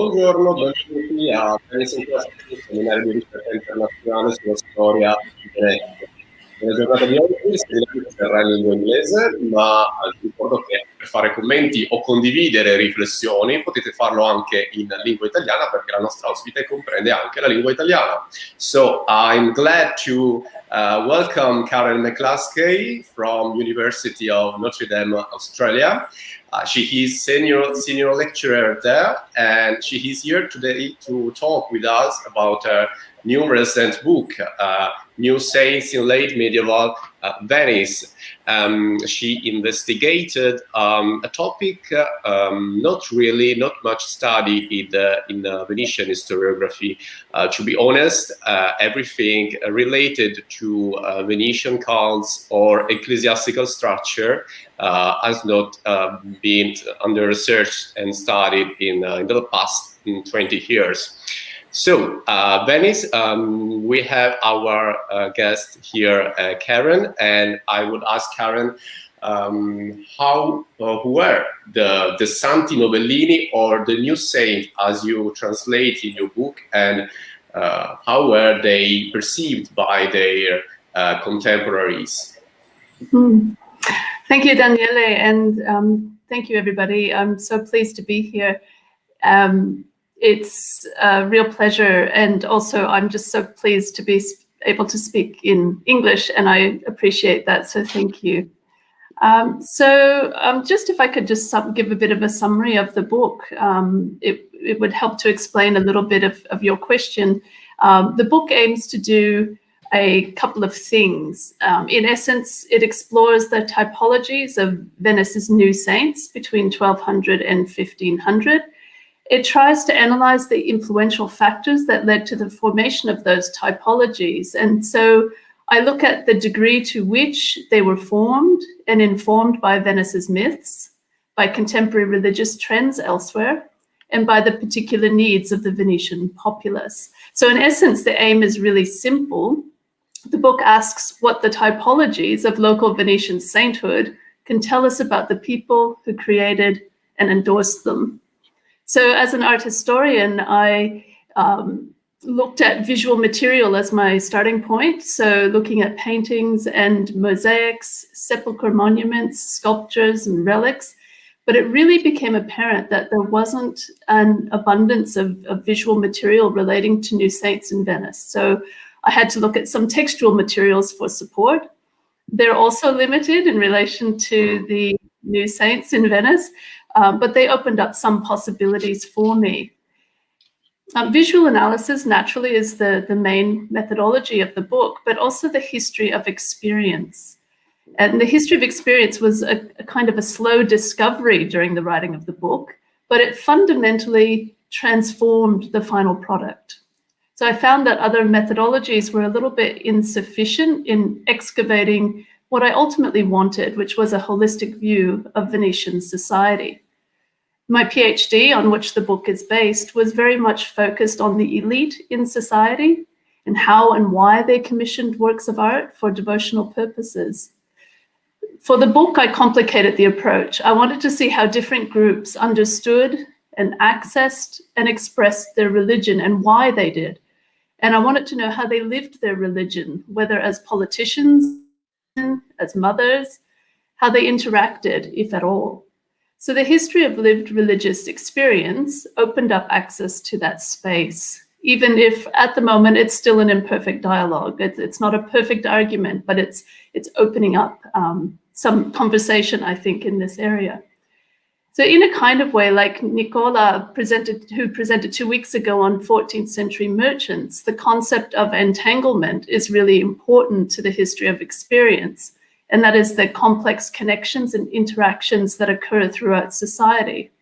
Buongiorno, benvenuti a Venice in Questa, il seminario di ricerca internazionale sulla storia di Venezia. Nella giornata di oggi il seminario si terrà in lingua inglese, ma ricordo che per fare commenti o condividere riflessioni potete farlo anche in lingua italiana, perché la nostra ospite comprende anche la lingua italiana. So I'm glad to welcome Karen McCLUSKEY from University of Notre Dame Australia. She is senior lecturer there, and she is here today to talk with us about her new recent book, New Saints in Late Medieval Venice. She investigated a topic not much studied in Venetian historiography. To be honest, everything related to Venetian cults or ecclesiastical structure has not been under research and studied in the past 20 years. So, Venice, we have our guest here, Karen, and I would ask Karen who were the Santi Novellini, or the new saint as you translate in your book, and how were they perceived by their contemporaries? Thank you, Daniele, and thank you, everybody. I'm so pleased to be here. It's a real pleasure, and also I'm just so pleased to be able to speak in English, and I appreciate that, so thank you. Just if I could just give a bit of a summary of the book, it would help to explain a little bit of your question. The book aims to do a couple of things. In essence, it explores the typologies of Venice's new saints between 1200 and 1500. It tries to analyze the influential factors that led to the formation of those typologies. And so I look at the degree to which they were formed and informed by Venice's myths, by contemporary religious trends elsewhere, and by the particular needs of the Venetian populace. So in essence, the aim is really simple. The book asks what the typologies of local Venetian sainthood can tell us about the people who created and endorsed them. So as an art historian, I looked at visual material as my starting point. So looking at paintings and mosaics, sepulchre monuments, sculptures and relics. But it really became apparent that there wasn't an abundance of visual material relating to new saints in Venice. So I had to look at some textual materials for support. They're also limited in relation to the new saints in Venice, but they opened up some possibilities for me. Visual analysis naturally is the main methodology of the book, but also the history of experience. And the history of experience was a kind of a slow discovery during the writing of the book, but it fundamentally transformed the final product. So I found that other methodologies were a little bit insufficient in excavating what I ultimately wanted, which was a holistic view of Venetian society. My PhD, on which the book is based, was very much focused on the elite in society and how and why they commissioned works of art for devotional purposes. For the book, I complicated the approach. I wanted to see how different groups understood and accessed and expressed their religion and why they did. And I wanted to know how they lived their religion, whether as politicians, as mothers, how they interacted, if at all. So the history of lived religious experience opened up access to that space, even if at the moment it's still an imperfect dialogue. It's not a perfect argument, but it's opening up some conversation, I think, in this area. So in a kind of way, like Nicola who presented 2 weeks ago on 14th century merchants, the concept of entanglement is really important to the history of experience. And that is the complex connections and interactions that occur throughout society.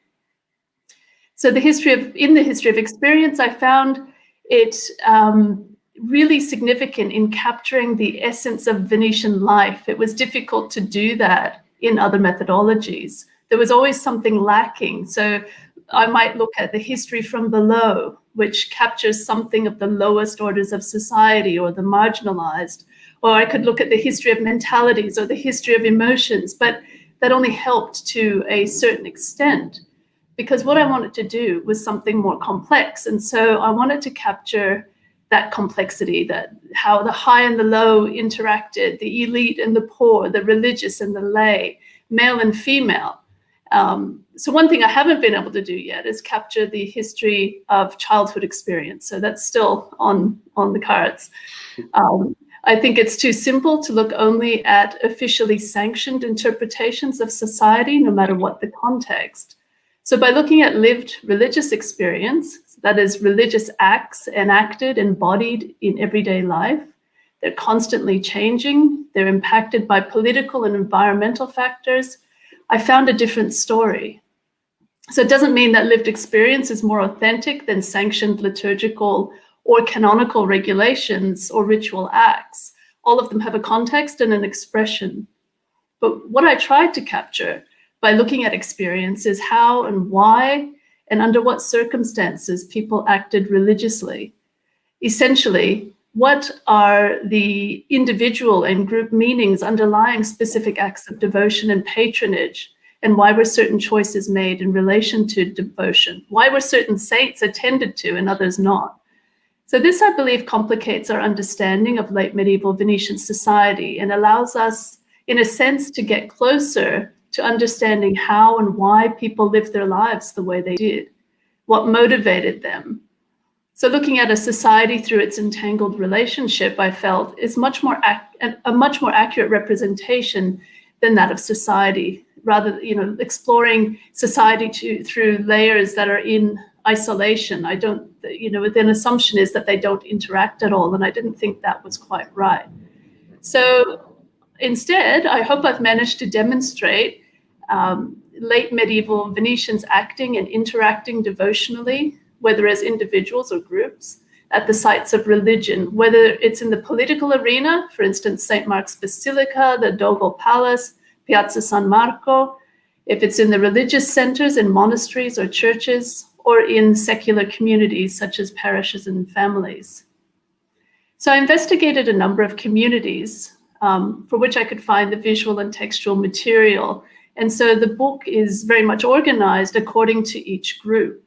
So in the history of experience, I found it really significant in capturing the essence of Venetian life. It was difficult to do that in other methodologies. There was always something lacking. So I might look at the history from below, which captures something of the lowest orders of society or the marginalized. Or I could look at the history of mentalities or the history of emotions, but that only helped to a certain extent. because what I wanted to do was something more complex. And so I wanted to capture that complexity, that how the high and the low interacted, the elite and the poor, the religious and the lay, male and female. So one thing I haven't been able to do yet is capture the history of childhood experience. So that's still on the cards. I think it's too simple to look only at officially sanctioned interpretations of society, no matter what the context. So by looking at lived religious experience, that is religious acts enacted, embodied in everyday life, they're constantly changing, they're impacted by political and environmental factors, I found a different story. So it doesn't mean that lived experience is more authentic than sanctioned liturgical or canonical regulations or ritual acts. All of them have a context and an expression. But what I tried to capture by looking at experience is how and why and under what circumstances people acted religiously. Essentially, what are the individual and group meanings underlying specific acts of devotion and patronage, and why were certain choices made in relation to devotion? Why were certain saints attended to and others not? So this, I believe, complicates our understanding of late medieval Venetian society and allows us, in a sense, to get closer to understanding how and why people lived their lives the way they did, what motivated them. So looking at a society through its entangled relationship, I felt, is a much more accurate representation than that of society. Rather, exploring society through layers that are in isolation. The assumption is that they don't interact at all, and I didn't think that was quite right. So instead, I hope I've managed to demonstrate late medieval Venetians acting and interacting devotionally, whether as individuals or groups, at the sites of religion, whether it's in the political arena, for instance, St. Mark's Basilica, the Dogal Palace, Piazza San Marco, if it's in the religious centers in monasteries or churches, or in secular communities such as parishes and families. So I investigated a number of communities for which I could find the visual and textual material. And so the book is very much organized according to each group.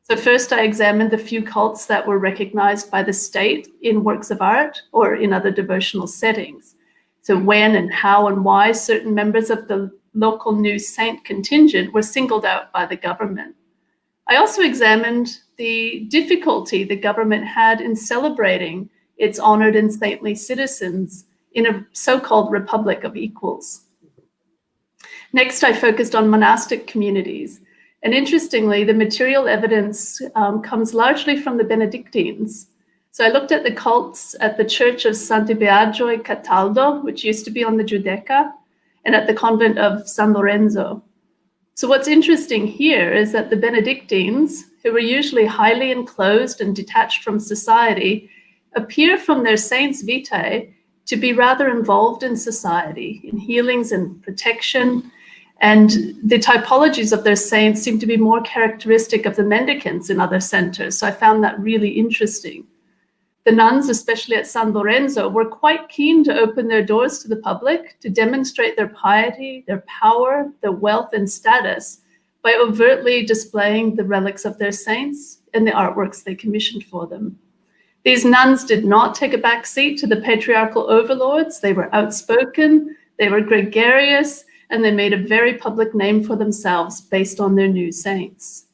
So first I examined the few cults that were recognized by the state in works of art or in other devotional settings. So when and how and why certain members of the local new saint contingent were singled out by the government. I also examined the difficulty the government had in celebrating its honored and saintly citizens in a so-called republic of equals. Next, I focused on monastic communities. And interestingly, the material evidence comes largely from the Benedictines. So I looked at the cults at the Church of Sant'Ebiagio e Cataldo, which used to be on the Giudecca, and at the convent of San Lorenzo. So what's interesting here is that the Benedictines, who were usually highly enclosed and detached from society, appear from their saints' vitae to be rather involved in society, in healings and protection. And the typologies of their saints seem to be more characteristic of the mendicants in other centers. So I found that really interesting. The nuns, especially at San Lorenzo, were quite keen to open their doors to the public, to demonstrate their piety, their power, their wealth and status by overtly displaying the relics of their saints and the artworks they commissioned for them. These nuns did not take a back seat to the patriarchal overlords. They were outspoken, they were gregarious, and they made a very public name for themselves based on their new saints.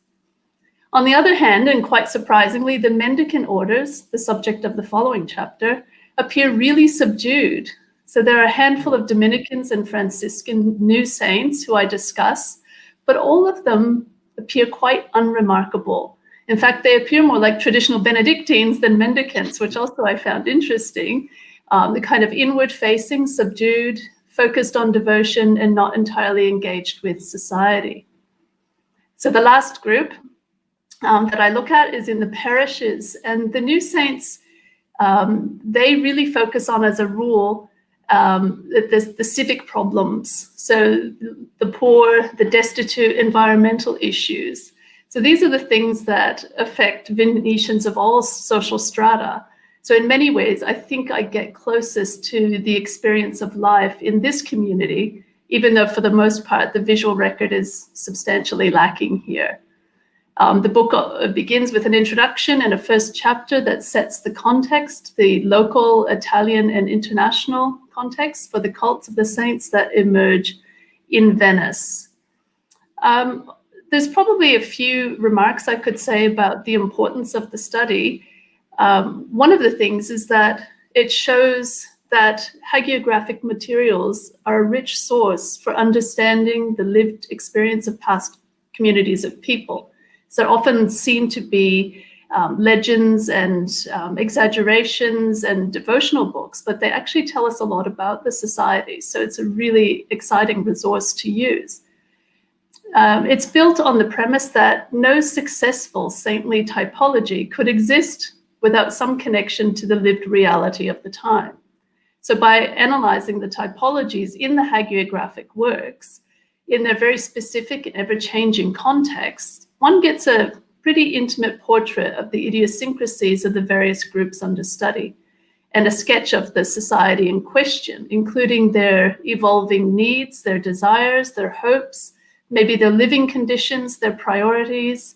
On the other hand, and quite surprisingly, the mendicant orders, the subject of the following chapter, appear really subdued. So there are a handful of Dominicans and Franciscan new saints who I discuss, but all of them appear quite unremarkable. In fact, they appear more like traditional Benedictines than mendicants, which also I found interesting. The kind of inward-facing, subdued, focused on devotion, and not entirely engaged with society. So the last group that I look at is in the parishes, and the new saints, they really focus on, as a rule, the civic problems. So the poor, the destitute, environmental issues. So these are the things that affect Venetians of all social strata. So in many ways, I think I get closest to the experience of life in this community even though for the most part, the visual record is substantially lacking here. The book begins with an introduction and a first chapter that sets the context, the local, Italian, and international context for the cults of the saints that emerge in Venice. There's probably a few remarks I could say about the importance of the study. One of the things is that it shows that hagiographic materials are a rich source for understanding the lived experience of past communities of people. So they're often seen to be legends and exaggerations and devotional books, but they actually tell us a lot about the society. So it's a really exciting resource to use. It's built on the premise that no successful saintly typology could exist without some connection to the lived reality of the time. So by analyzing the typologies in the hagiographic works, in their very specific and ever-changing contexts, one gets a pretty intimate portrait of the idiosyncrasies of the various groups under study, and a sketch of the society in question, including their evolving needs, their desires, their hopes, maybe their living conditions, their priorities,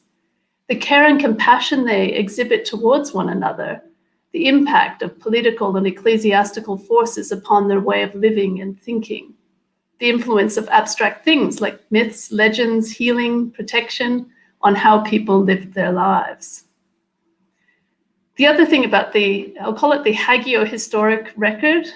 the care and compassion they exhibit towards one another, the impact of political and ecclesiastical forces upon their way of living and thinking, the influence of abstract things like myths, legends, healing, protection on how people lived their lives. The other thing about I'll call it the hagiohistoric record,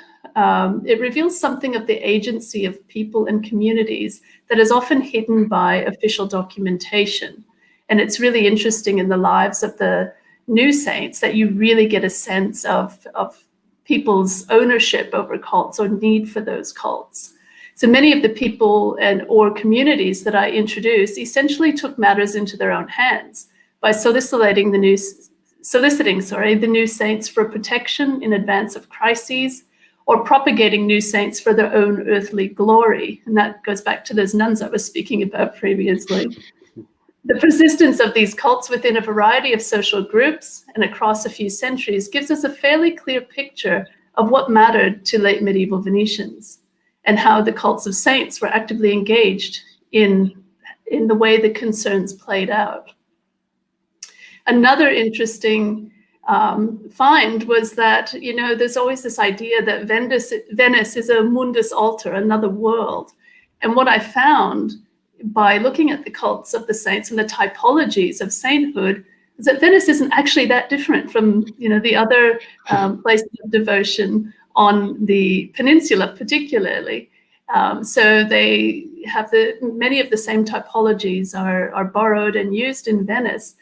it reveals something of the agency of people and communities that is often hidden by official documentation. And it's really interesting in the lives of the new saints that you really get a sense of people's ownership over cults or need for those cults. So many of the people or communities that I introduced essentially took matters into their own hands by soliciting the new saints for protection in advance of crises, or propagating new saints for their own earthly glory. And that goes back to those nuns I was speaking about previously. The persistence of these cults within a variety of social groups and across a few centuries gives us a fairly clear picture of what mattered to late medieval Venetians, and how the cults of saints were actively engaged in the way the concerns played out. Another interesting find was that, there's always this idea that Venice is a mundus alter, another world. And what I found by looking at the cults of the saints and the typologies of sainthood is that Venice isn't actually that different from, the other places of devotion on the peninsula particularly. So they have many of the same typologies are borrowed and used in Venice.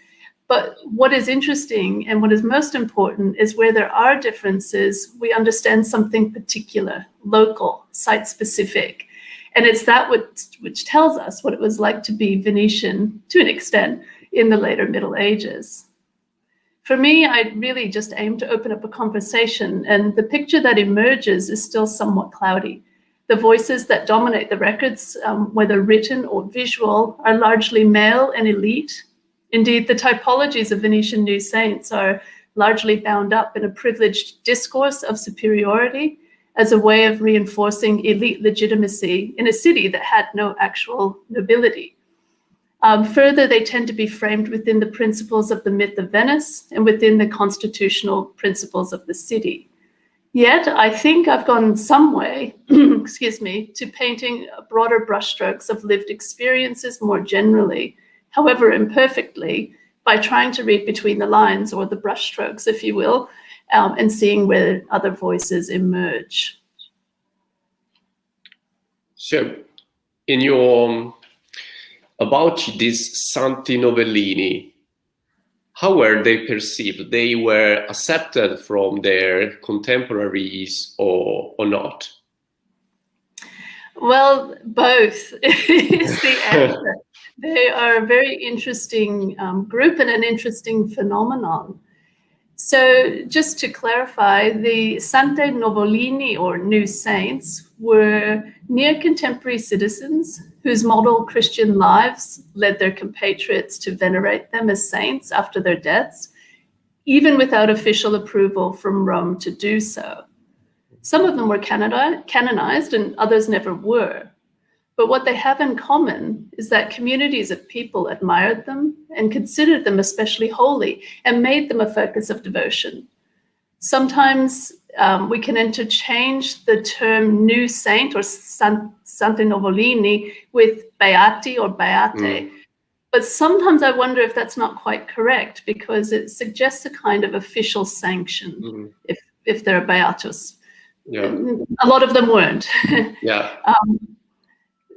But what is interesting and what is most important is where there are differences, we understand something particular, local, site-specific. And it's that which tells us what it was like to be Venetian, to an extent, in the later Middle Ages. For me, I really just aim to open up a conversation, and the picture that emerges is still somewhat cloudy. The voices that dominate the records, whether written or visual, are largely male and elite. Indeed, the typologies of Venetian new saints are largely bound up in a privileged discourse of superiority as a way of reinforcing elite legitimacy in a city that had no actual nobility. Further, they tend to be framed within the principles of the myth of Venice and within the constitutional principles of the city. Yet, I think I've gone some way, to painting broader brushstrokes of lived experiences more generally, however imperfectly, by trying to read between the lines, or the brushstrokes, if you will, and seeing where other voices emerge. So, in your about these Santi Novellini, how were they perceived? They were accepted from their contemporaries or not? Well, both is the answer. They are a very interesting group and an interesting phenomenon. So just to clarify, the Santi Novellini, or New Saints, were near contemporary citizens whose model Christian lives led their compatriots to venerate them as saints after their deaths, even without official approval from Rome to do so. Some of them were canonized and others never were. But what they have in common is that communities of people admired them and considered them especially holy and made them a focus of devotion. Sometimes we can interchange the term new saint or Sante Novolini with beati or beate. But sometimes I wonder if that's not quite correct, because it suggests a kind of official sanction if they're beatus. Yeah. A lot of them weren't. Yeah.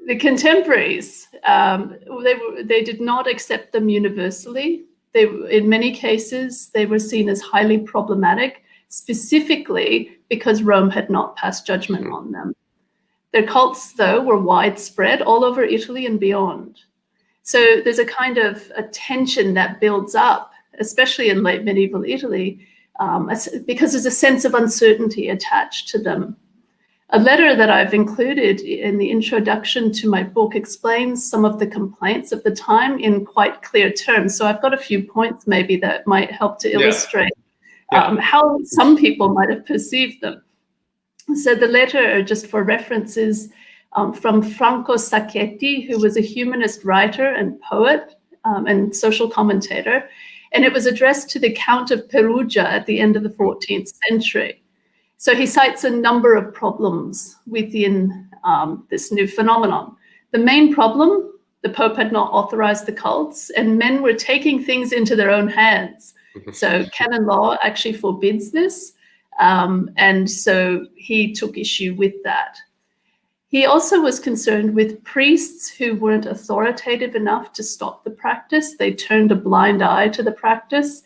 The contemporaries, they did not accept them universally. In many cases, they were seen as highly problematic, specifically because Rome had not passed judgment on them. Their cults, though, were widespread all over Italy and beyond. So there's a kind of a tension that builds up, especially in late medieval Italy, because there's a sense of uncertainty attached to them. A letter that I've included in the introduction to my book explains some of the complaints of the time in quite clear terms. So I've got a few points maybe that might help to illustrate how some people might have perceived them. So the letter, just for references, from Franco Sacchetti, who was a humanist writer and poet and social commentator, and it was addressed to the Count of Perugia at the end of the 14th century. So he cites a number of problems within this new phenomenon. The main problem, the Pope had not authorized the cults, and men were taking things into their own hands. So canon law actually forbids this, and so he took issue with that. He also was concerned with priests who weren't authoritative enough to stop the practice. They turned a blind eye to the practice.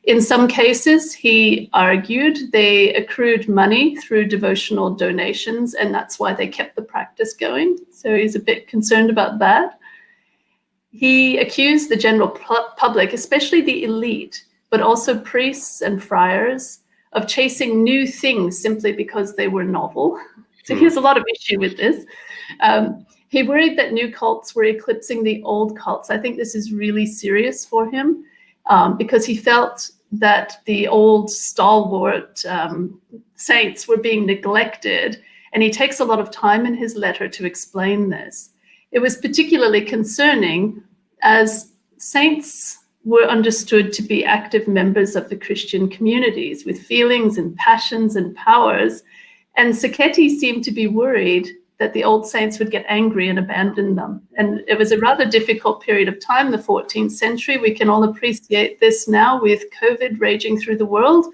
In some cases, he argued, they accrued money through devotional donations, and that's why they kept the practice going. So he's a bit concerned about that. He accused the general public, especially the elite, but also priests and friars, of chasing new things simply because they were novel. So he has a lot of issue with this. He worried that new cults were eclipsing the old cults. I think this is really serious for him because he felt that the old stalwart saints were being neglected, and he takes a lot of time in his letter to explain this. It was particularly concerning as saints were understood to be active members of the Christian communities with feelings and passions and powers. And Sacchetti seemed to be worried that the old saints would get angry and abandon them. And it was a rather difficult period of time, the 14th century. We can all appreciate this now with COVID raging through the world.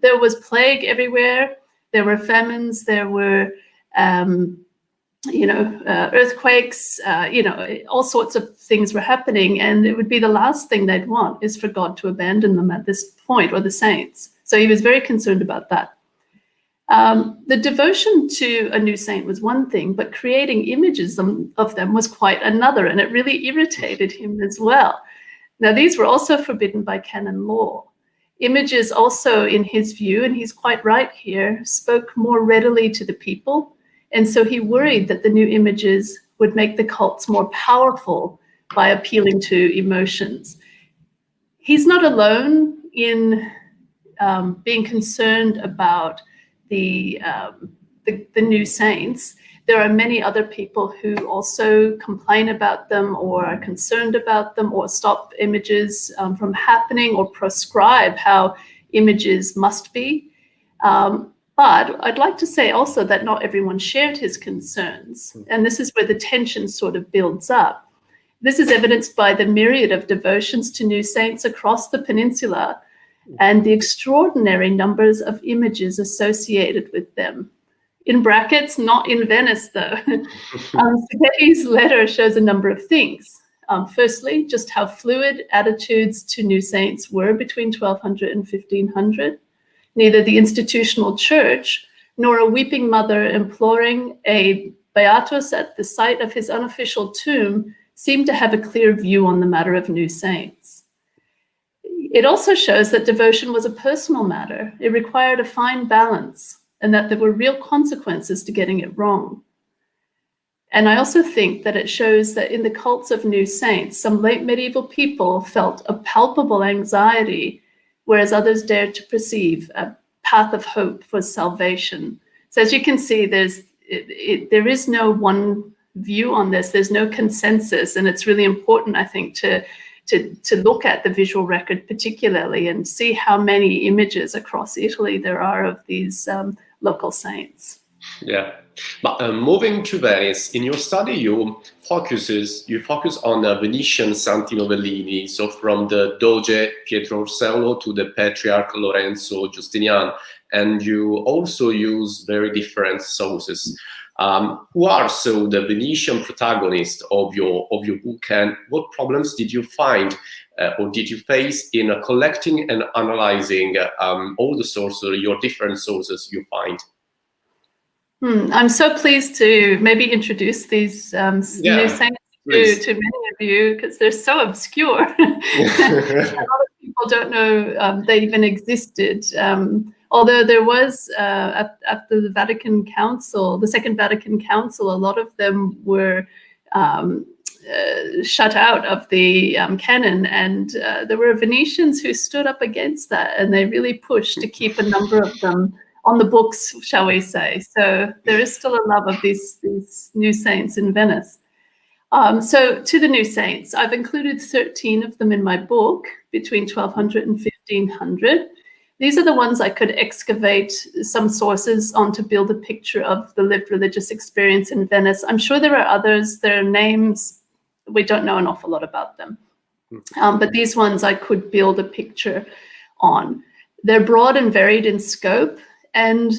There was plague everywhere. There were famines. There were, earthquakes. All sorts of things were happening. And it would be the last thing they'd want is for God to abandon them at this point, or the saints. So he was very concerned about that. The devotion to a new saint was one thing, but creating images of them was quite another, and it really irritated him as well. Now, these were also forbidden by canon law. Images also, in his view, and he's quite right here, spoke more readily to the people, and so he worried that the new images would make the cults more powerful by appealing to emotions. He's not alone in being concerned about the new saints. There are many other people who also complain about them or are concerned about them or stop images from happening or prescribe how images must be. But I'd like to say also that not everyone shared his concerns. And this is where the tension sort of builds up. This is evidenced by the myriad of devotions to new saints across the peninsula and the extraordinary numbers of images associated with them. In brackets, not in Venice, though. Sacchetti's letter shows a number of things. Firstly, just how fluid attitudes to new saints were between 1200 and 1500. Neither the institutional church nor a weeping mother imploring a beatus at the site of his unofficial tomb seemed to have a clear view on the matter of new saints. It also shows that devotion was a personal matter. It required a fine balance, and that there were real consequences to getting it wrong. And I also think that it shows that in the cults of new saints, some late medieval people felt a palpable anxiety, whereas others dared to perceive a path of hope for salvation. So as you can see, there is no one view on this. There's no consensus, and it's really important, I think, to look at the visual record particularly and see how many images across Italy there are of these local saints. Yeah, but moving to Venice, in your study you focus on the Venetian Santi Novellini, so from the Doge Pietro Orsello to the Patriarch Lorenzo Justinian, and you also use very different sources. Who are so the Venetian protagonists of your book, and what problems did you find or did you face in collecting and analyzing all the sources, your different sources you find? I'm so pleased to maybe introduce these new saints to many of you, because they're so obscure. A lot of people don't know they even existed. Although there was, after the Vatican Council, the Second Vatican Council, a lot of them were shut out of the canon, and there were Venetians who stood up against that, and they really pushed to keep a number of them on the books, shall we say. So there is still a love of these new saints in Venice. So to the new saints, I've included 13 of them in my book between 1200 and 1500. These are the ones I could excavate some sources on to build a picture of the lived religious experience in Venice. I'm sure there are others. Their names, we don't know an awful lot about them. But these ones I could build a picture on. They're broad and varied in scope, and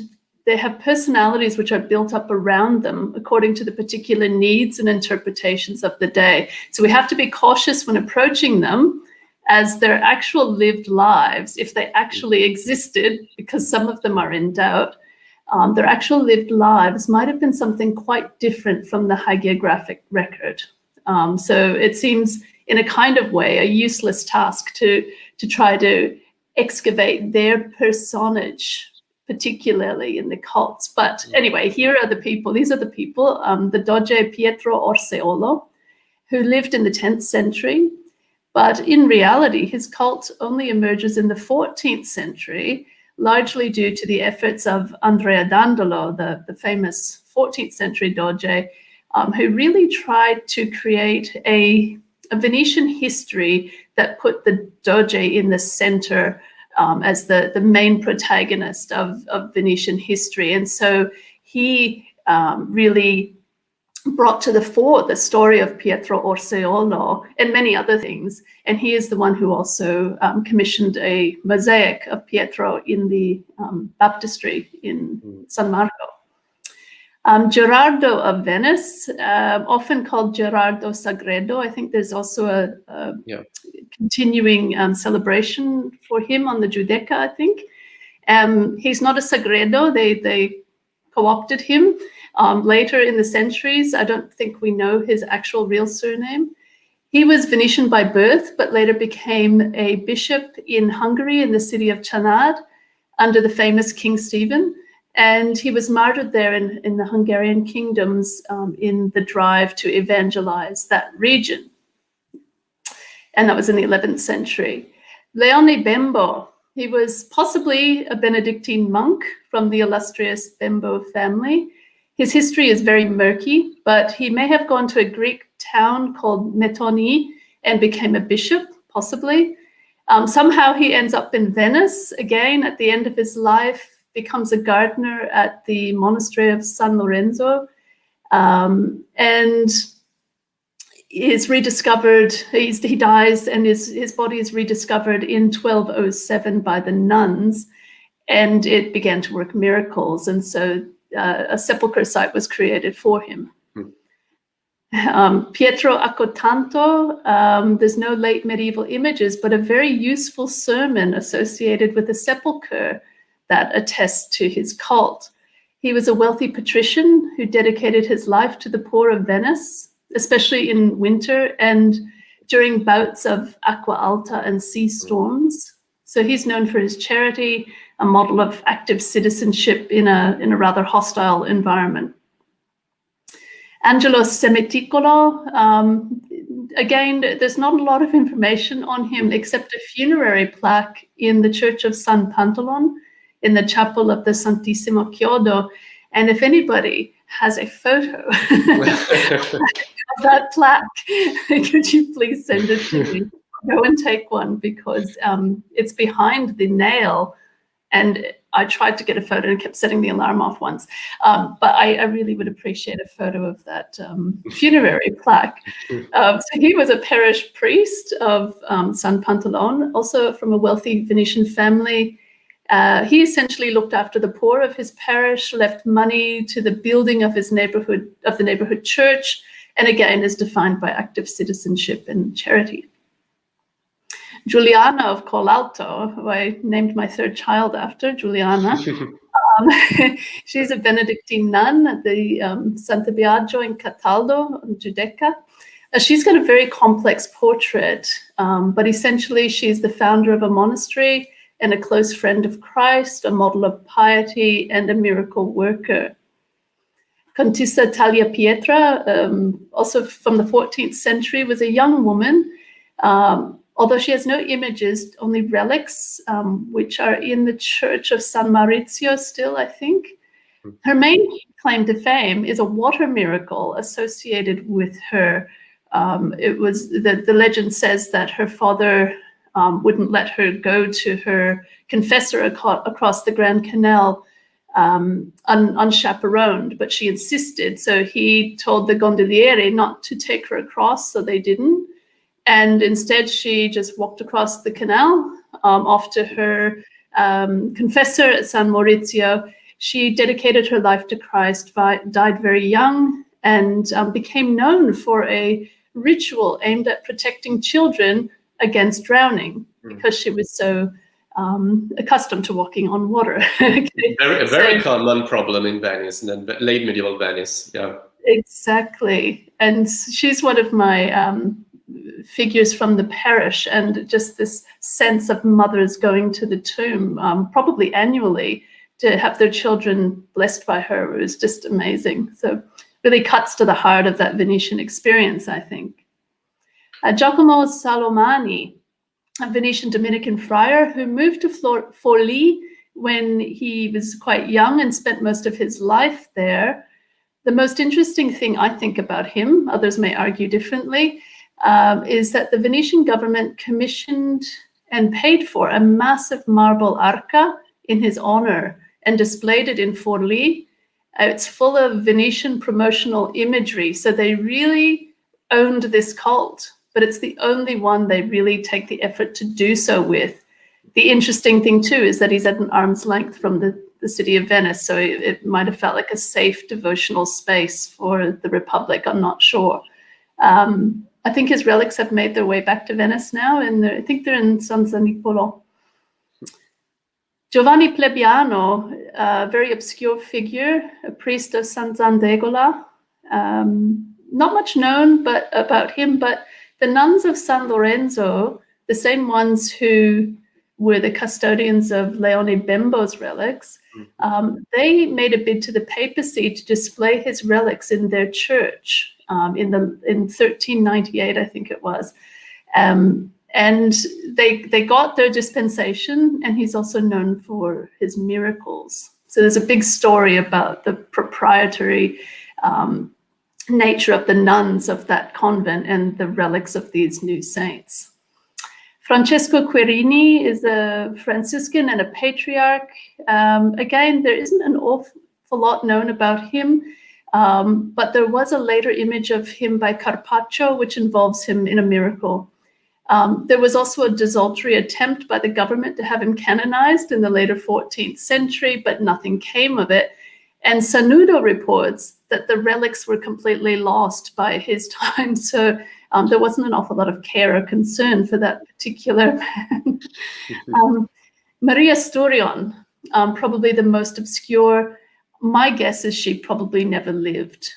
they have personalities which are built up around them according to the particular needs and interpretations of the day. So we have to be cautious when approaching them, as their actual lived lives, if they actually existed, because some of them are in doubt, their actual lived lives might have been something quite different from the hagiographic record. So it seems, in a kind of way, a useless task to try to excavate their personage, particularly in the cults. But anyway, here are the people. These are the people, the Doge Pietro Orseolo, who lived in the 10th century. But in reality, his cult only emerges in the 14th century, largely due to the efforts of Andrea Dandolo, the famous 14th century Doge, who really tried to create a Venetian history that put the Doge in the center as the main protagonist of Venetian history. And so he really brought to the fore the story of Pietro Orseolo and many other things. And he is the one who also commissioned a mosaic of Pietro in the baptistry in San Marco. Gerardo of Venice, often called Gerardo Sagredo. I think there's also a continuing celebration for him on the Giudecca, I think. He's not a Sagredo. They co-opted him. Later in the centuries, I don't think we know his actual real surname. He was Venetian by birth, but later became a bishop in Hungary in the city of Csanád under the famous King Stephen. And he was martyred there in the Hungarian kingdoms in the drive to evangelize that region. And that was in the 11th century. Leone Bembo, he was possibly a Benedictine monk from the illustrious Bembo family. His history is very murky, but he may have gone to a Greek town called Metoni and became a bishop, possibly. Somehow he ends up in Venice, again, at the end of his life, becomes a gardener at the monastery of San Lorenzo, and is rediscovered. He dies, and his body is rediscovered in 1207 by the nuns, and it began to work miracles. And so a sepulchre site was created for him. Pietro Accotanto, there's no late medieval images, but a very useful sermon associated with a sepulchre that attests to his cult. He was a wealthy patrician who dedicated his life to the poor of Venice, especially in winter and during bouts of aqua alta and sea storms. So he's known for his charity, a model of active citizenship in a rather hostile environment. Angelo Semeticolo, again, there's not a lot of information on him except a funerary plaque in the church of San Pantalon in the chapel of the Santissimo Chiodo. And if anybody has a photo of that plaque, could you please send it to me? Go and take one, because it's behind the nail. And I tried to get a photo and kept setting the alarm off once. But I really would appreciate a photo of that funerary plaque. So he was a parish priest of San Pantalone, also from a wealthy Venetian family. He essentially looked after the poor of his parish, left money to the building of his neighborhood, of the neighborhood church, and again is defined by active citizenship and charity. Giuliana of Colalto, who I named my third child after, Giuliana. She's a Benedictine nun at the Santa Biagio in Cataldo, Giudecca. She's got a very complex portrait, but essentially she's the founder of a monastery and a close friend of Christ, a model of piety, and a miracle worker. Contessa Talia Pietra, also from the 14th century, was a young woman. Although she has no images, only relics, which are in the church of San Maurizio still, I think. Her main claim to fame is a water miracle associated with her. It was the legend says that her father wouldn't let her go to her confessor across the Grand Canal unchaperoned, but she insisted. So he told the gondoliere not to take her across, so they didn't. And instead, she just walked across the canal off to her confessor at San Maurizio. She dedicated her life to Christ, died very young, and became known for a ritual aimed at protecting children against drowning, because she was so accustomed to walking on water. Okay. A very common problem in Venice, and then late medieval Venice. Yeah, exactly. And she's one of my figures from the parish, and just this sense of mothers going to the tomb, probably annually, to have their children blessed by her was just amazing. So really cuts to the heart of that Venetian experience, I think. Giacomo Salomani, a Venetian Dominican friar who moved to Forlì when he was quite young and spent most of his life there. The most interesting thing I think about him, others may argue differently, is that the Venetian government commissioned and paid for a massive marble arca in his honor and displayed it in Forlì. It's full of Venetian promotional imagery. So they really owned this cult, but it's the only one they really take the effort to do so with. The interesting thing too is that he's at an arm's length from the city of Venice. So it might have felt like a safe devotional space for the Republic. I'm not sure. I think his relics have made their way back to Venice now, and I think they're in San Zanipolo. Giovanni Plebiano, a very obscure figure, a priest of San Zandegola. Not much known about him, but the nuns of San Lorenzo, the same ones who were the custodians of Leone Bembo's relics, they made a bid to the papacy to display his relics in their church. In 1398, I think it was, and they got their dispensation, and he's also known for his miracles. So there's a big story about the proprietary nature of the nuns of that convent and the relics of these new saints. Francesco Querini is a Franciscan and a patriarch. Again, there isn't an awful lot known about him. But there was a later image of him by Carpaccio, which involves him in a miracle. There was also a desultory attempt by the government to have him canonized in the later 14th century, but nothing came of it. And Sanudo reports that the relics were completely lost by his time. So there wasn't an awful lot of care or concern for that particular man. Maria Sturion, probably the most obscure. My guess is she probably never lived.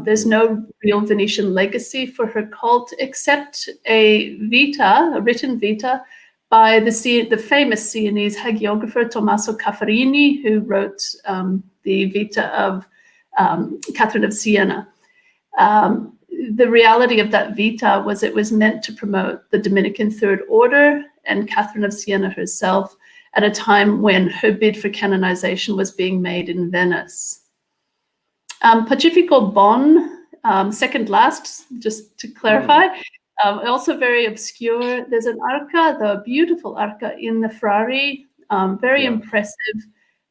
There's no real Venetian legacy for her cult, except a written vita, by the famous Sienese hagiographer Tommaso Caffarini, who wrote the vita of Catherine of Siena. The reality of that vita was it was meant to promote the Dominican Third Order and Catherine of Siena herself, at a time when her bid for canonization was being made in Venice. Pacifico Bon, second last, just to clarify. Also very obscure. There's an arca, the beautiful arca in the Frari, very impressive,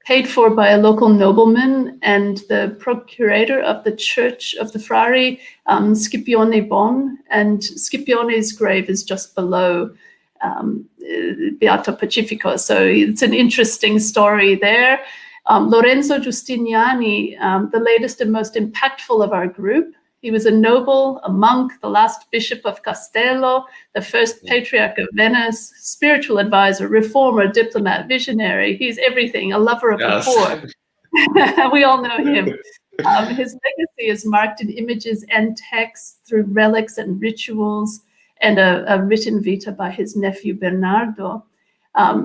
paid for by a local nobleman and the procurator of the church of the Frari, Scipione Bon, and Scipione's grave is just below Beato Pacifico. So it's an interesting story there. Lorenzo Giustiniani, the latest and most impactful of our group. He was a noble, a monk, the last bishop of Castello, the first patriarch of Venice, spiritual advisor, reformer, diplomat, visionary. He's everything, a lover of the poor. We all know him. His legacy is marked in images and texts through relics and rituals, and a written vita by his nephew Bernardo.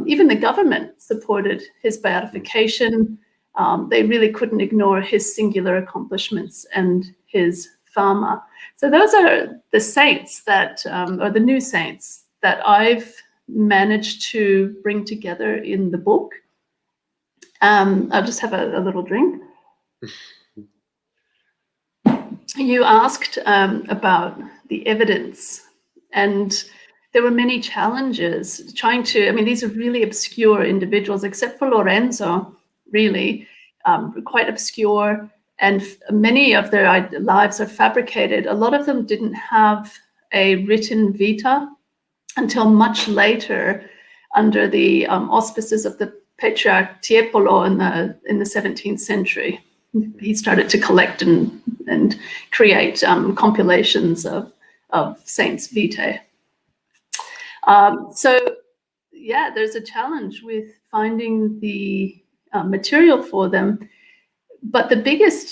Even the government supported his beatification. They really couldn't ignore his singular accomplishments and his fama. So those are the saints that, or the new saints that I've managed to bring together in the book. I'll just have a little drink. You asked about the evidence, and there were many challenges trying to, I mean, these are really obscure individuals, except for Lorenzo, really, quite obscure, and many of their lives are fabricated. A lot of them didn't have a written vita until much later, under the auspices of the Patriarch Tiepolo in the 17th century. He started to collect and create compilations of saints' vitae. So yeah, there's a challenge with finding the material for them. But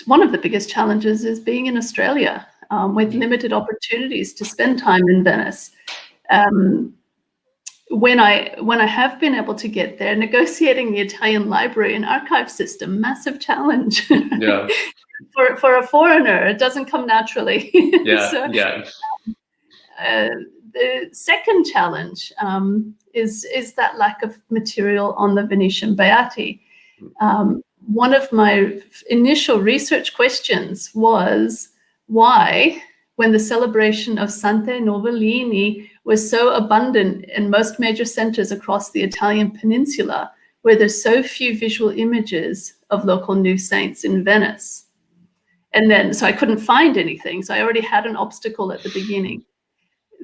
one of the biggest challenges is being in Australia with limited opportunities to spend time in Venice. When I have been able to get there, negotiating the Italian library and archive system, massive challenge. Yeah. For a foreigner, it doesn't come naturally. Yeah, so, yeah. The second challenge is that lack of material on the Venetian Beati. One of my initial research questions was why, when the celebration of Sante Novellini was so abundant in most major centers across the Italian peninsula, were there so few visual images of local new saints in Venice? And then, so I couldn't find anything. So I already had an obstacle at the beginning.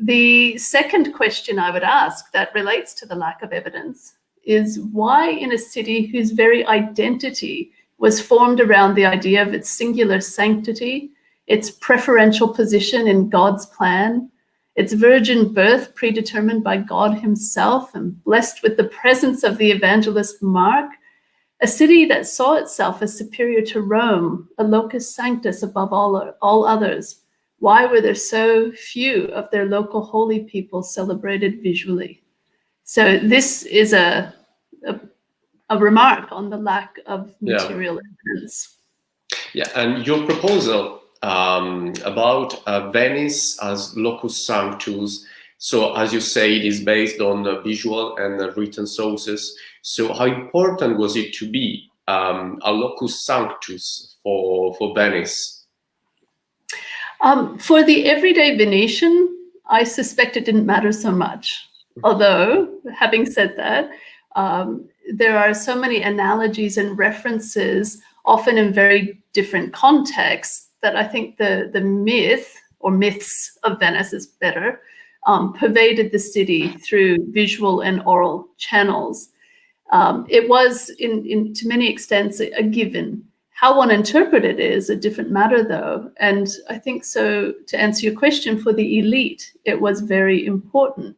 The second question I would ask that relates to the lack of evidence is why, in a city whose very identity was formed around the idea of its singular sanctity, its preferential position in God's plan, its virgin birth predetermined by God himself and blessed with the presence of the evangelist Mark, a city that saw itself as superior to Rome, a locus sanctus above all others, why were there so few of their local holy people celebrated visually? So this is a remark on the lack of material evidence. Yeah, and your proposal about Venice as locus sanctus, so as you say, it is based on visual and written sources. So how important was it to be a locus sanctus for Venice? For the everyday Venetian, I suspect it didn't matter so much. Although, having said that, there are so many analogies and references, often in very different contexts, that I think the myth, or myths of Venice is better, pervaded the city through visual and oral channels. It was, to many extents, a given. How one interpreted it is a different matter, though. And I think so, to answer your question, for the elite, it was very important.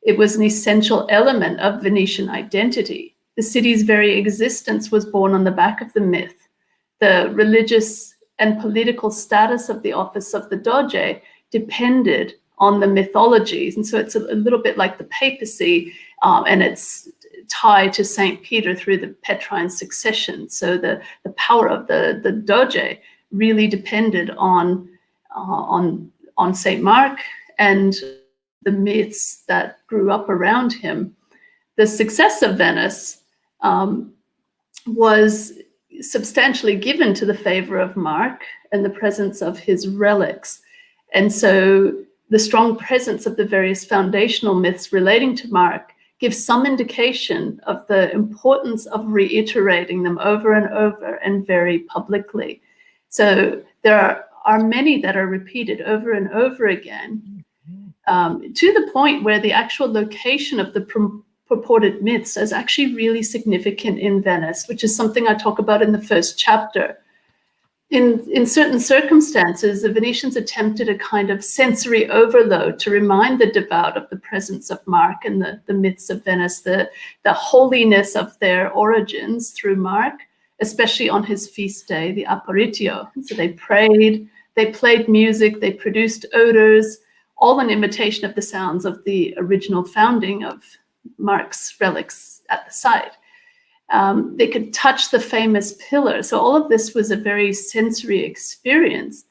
It was an essential element of Venetian identity. The city's very existence was born on the back of the myth. The religious and political status of the office of the Doge depended on the mythologies. And so it's a little bit like the papacy, and it's tied to St. Peter through the Petrine succession. So the power of the Doge really depended on St. Mark and the myths that grew up around him. The success of Venice was substantially given to the favor of Mark and the presence of his relics. And so the strong presence of the various foundational myths relating to Mark gives some indication of the importance of reiterating them over and over and very publicly. So there are many that are repeated over and over again, to the point where the actual location of the purported myths is actually really significant in Venice, which is something I talk about in the first chapter. In certain circumstances, the Venetians attempted a kind of sensory overload to remind the devout of the presence of Mark and the myths of Venice, the holiness of their origins through Mark, especially on his feast day, the Apparitio. So they prayed, they played music, they produced odors, all in imitation of the sounds of the original founding of Mark's relics at the site. They could touch the famous pillar. So all of this was a very sensory experience.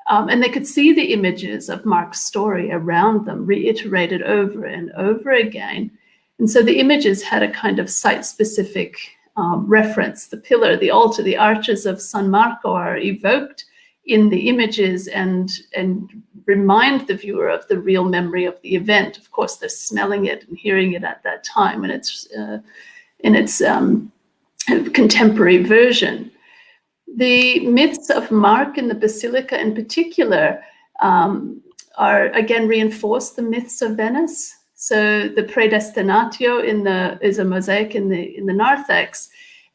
And they could see the images of Mark's story around them, reiterated over and over again. And so the images had a kind of site-specific reference. The pillar, the altar, the arches of San Marco are evoked in the images and remind the viewer of the real memory of the event. Of course, they're smelling it and hearing it at that time, and it's in its contemporary version. The myths of Mark in the Basilica in particular are again reinforce the myths of Venice. So the Predestinatio is a mosaic in the narthex,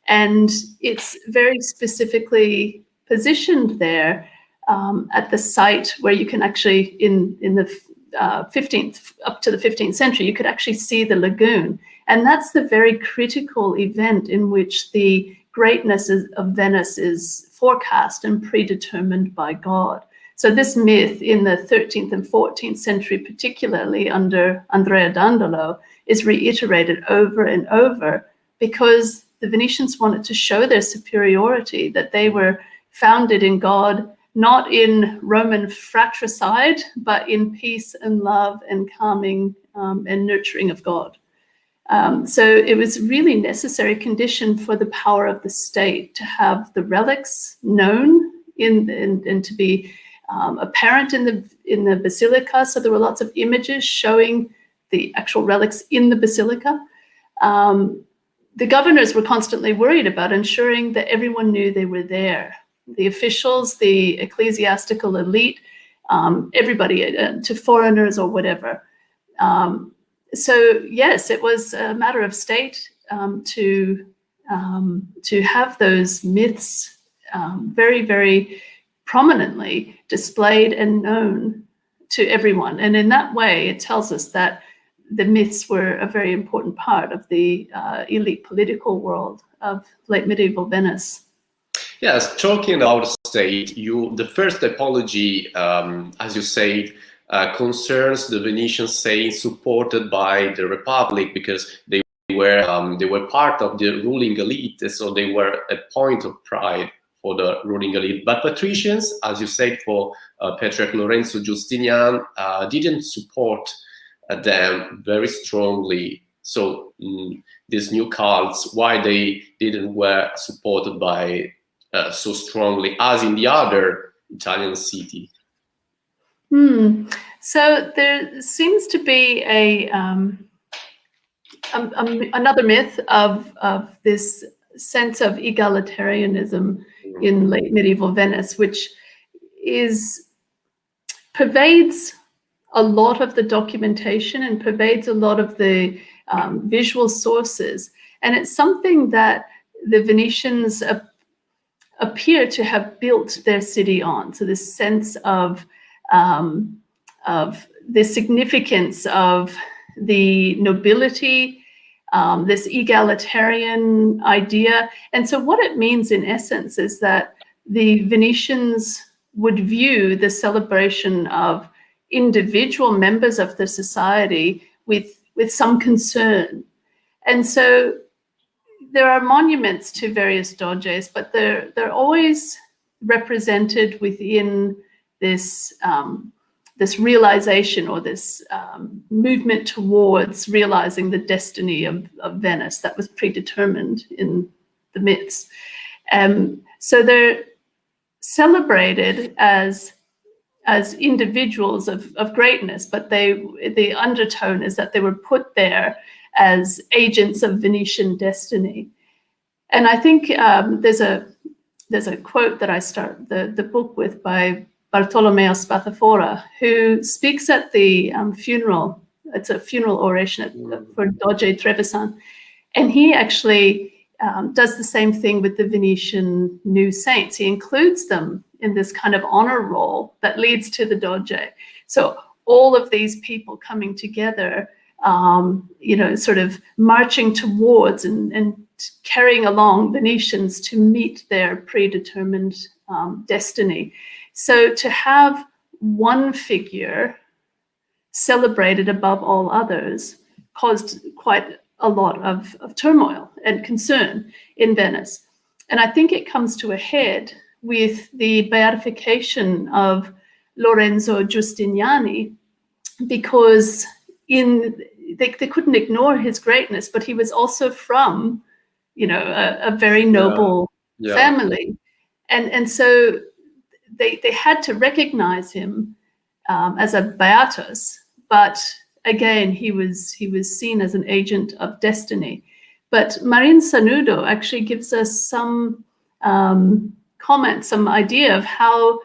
and it's very specifically positioned there at the site where you can actually, in the 15th, up to the 15th century, you could actually see the lagoon. And that's the very critical event in which the greatness of Venice is forecast and predetermined by God. So this myth in the 13th and 14th century, particularly under Andrea Dandolo, is reiterated over and over because the Venetians wanted to show their superiority, that they were founded in God, not in Roman fratricide, but in peace and love and calming and nurturing of God. So it was really necessary condition for the power of the state to have the relics known and to be apparent in the basilica. So there were lots of images showing the actual relics in the basilica. The governors were constantly worried about ensuring that everyone knew they were there. The officials, the ecclesiastical elite, everybody, to foreigners or whatever. So yes, it was a matter of state to have those myths very, very prominently displayed and known to everyone. And in that way, it tells us that the myths were a very important part of the elite political world of late medieval Venice. Yes, talking about state, the first typology, as you said, concerns the Venetian saints supported by the Republic, because they were part of the ruling elite, so they were a point of pride for the ruling elite. But patricians, as you said, for Patriarch Lorenzo Justinian, didn't support them very strongly. So these new cults, why they didn't were supported by so strongly as in the other Italian city? So there seems to be another myth of this sense of egalitarianism in late medieval Venice, which pervades a lot of the documentation and pervades a lot of the visual sources. And it's something that the Venetians appear to have built their city on. So this sense of the significance of the nobility, this egalitarian idea. And so what it means in essence is that the Venetians would view the celebration of individual members of the society with some concern. And so there are monuments to various doges, but they're always represented within this this realization or this movement towards realizing the destiny of Venice that was predetermined in the myths. So celebrated as individuals of greatness, but the undertone is that they were put there as agents of Venetian destiny. And I think there's a quote that I start the book with by Bartolomeo Spatafora, who speaks at the funeral. It's a funeral oration for Doge Trevisan. And he actually does the same thing with the Venetian new saints. He includes them in this kind of honor roll that leads to the Doge. So all of these people coming together, sort of marching towards and carrying along Venetians to meet their predetermined destiny. So to have one figure celebrated above all others caused quite a lot of turmoil and concern in Venice. And I think it comes to a head with the beatification of Lorenzo Giustiniani, because they couldn't ignore his greatness, but he was also from, a very noble family. And so they had to recognize him as a beatus, but again, he was seen as an agent of destiny. But Marin Sanudo actually gives us some comment, some idea of how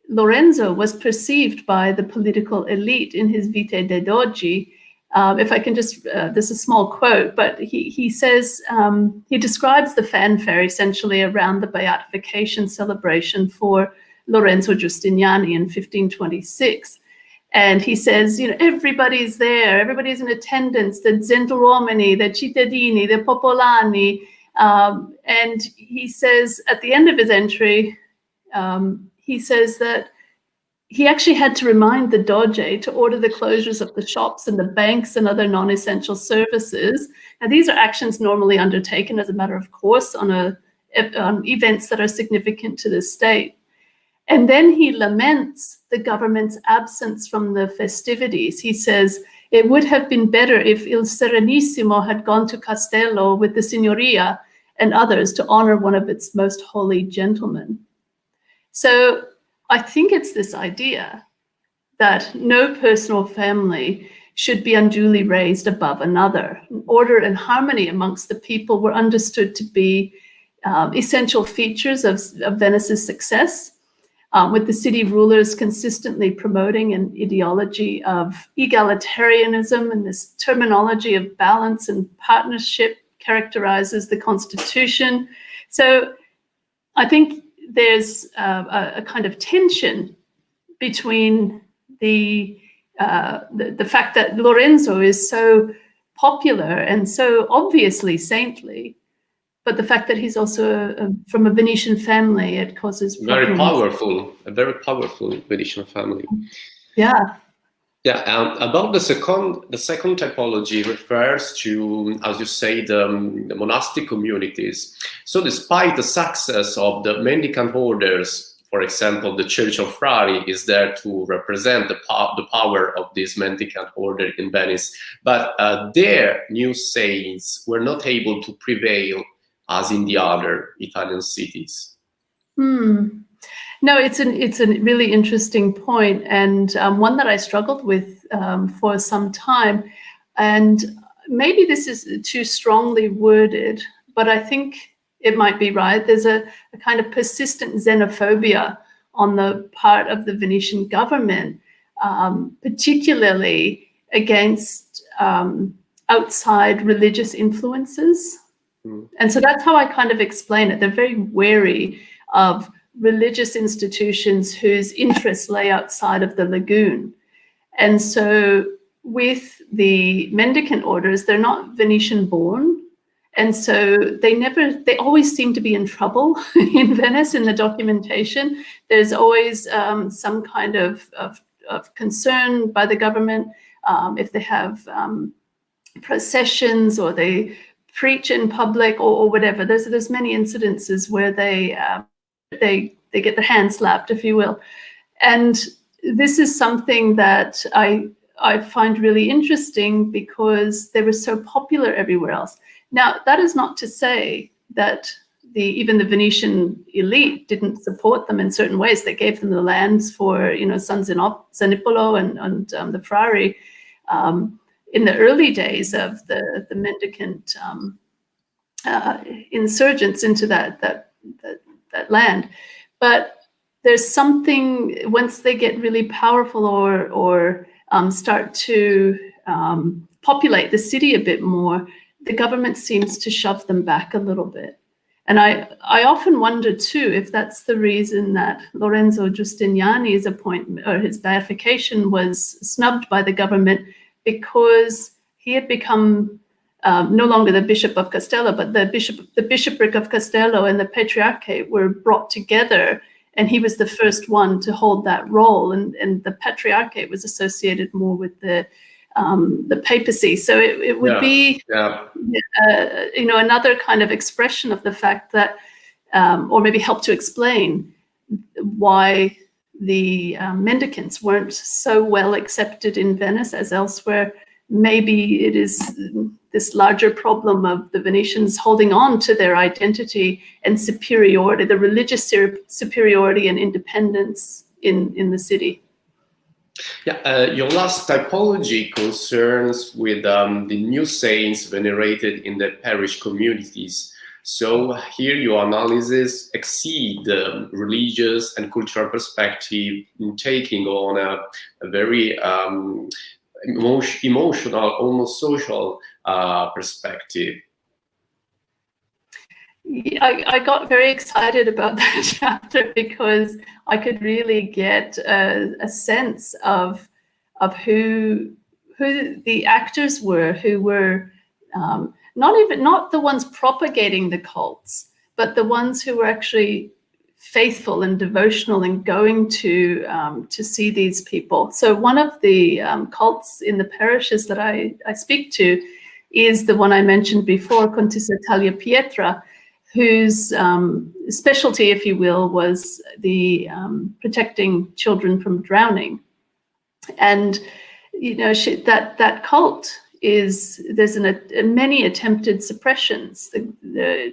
Lorenzo was perceived by the political elite in his Vite de' Dogi. If I can just, there's a small quote, but he says, he describes the fanfare essentially around the beatification celebration for Lorenzo Giustiniani in 1526. And he says, everybody's there, everybody's in attendance, the Gentiluomini, the Cittadini, the Popolani. And he says at the end of his entry, he says that he actually had to remind the Doge to order the closures of the shops and the banks and other non-essential services. Now, these are actions normally undertaken as a matter of course on events that are significant to the state. And then he laments the government's absence from the festivities. He says, it would have been better if Il Serenissimo had gone to Castello with the Signoria and others to honor one of its most holy gentlemen. So I think it's this idea that no personal family should be unduly raised above another. Order and harmony amongst the people were understood to be essential features of Venice's success, with the city rulers consistently promoting an ideology of egalitarianism, and this terminology of balance and partnership characterizes the Constitution. So I think there's a kind of tension between the fact that Lorenzo is so popular and so obviously saintly, but the fact that he's also from a Venetian family, it causes problems. A very powerful Venetian family. Yeah. Yeah, about the second typology refers to, as you say, the monastic communities. So despite the success of the mendicant orders, for example, the Church of Frari is there to represent the power of this mendicant order in Venice, but their new saints were not able to prevail as in the other Italian cities. No, it's a really interesting point, and one that I struggled with for some time. And maybe this is too strongly worded, but I think it might be right. There's a kind of persistent xenophobia on the part of the Venetian government, particularly against outside religious influences. And so that's how I kind of explain it. They're very wary of religious institutions whose interests lay outside of the lagoon. And so with the mendicant orders, they're not Venetian born. And so they always seem to be in trouble in Venice in the documentation. There's always some kind of concern by the government if they have processions or they preach in public or whatever. There's many incidences where they get their hands slapped, if you will. And this is something that I find really interesting because they were so popular everywhere else. Now, that is not to say that even the Venetian elite didn't support them in certain ways. They gave them the lands for, San Zanipolo and the Frari in the early days of the mendicant insurgents into that land. But there's something, once they get really powerful or start to populate the city a bit more, the government seems to shove them back a little bit. And I often wonder too if that's the reason that Lorenzo Giustiniani's appointment or his beatification was snubbed by the government, because he had become no longer the Bishop of Castello, but the bishopric of Castello and the Patriarchate were brought together, and he was the first one to hold that role. And the Patriarchate was associated more with the papacy. So it would be, another kind of expression of the fact that, or maybe help to explain why the mendicants weren't so well accepted in Venice as elsewhere. Maybe it is this larger problem of the Venetians holding on to their identity and superiority, the religious superiority and independence in the city. Yeah, your last typology concerns with the new saints venerated in the parish communities. So here your analysis exceed the religious and cultural perspective in taking on a very emotional, almost social perspective. I got very excited about that chapter because I could really get a sense of who the actors were, who were not the ones propagating the cults, but the ones who were actually faithful and devotional and going to see these people. So one of the cults in the parishes that I speak to is the one I mentioned before, Contessa Talia Pietra, whose specialty, if you will, was the protecting children from drowning. And that cult there's many attempted suppressions,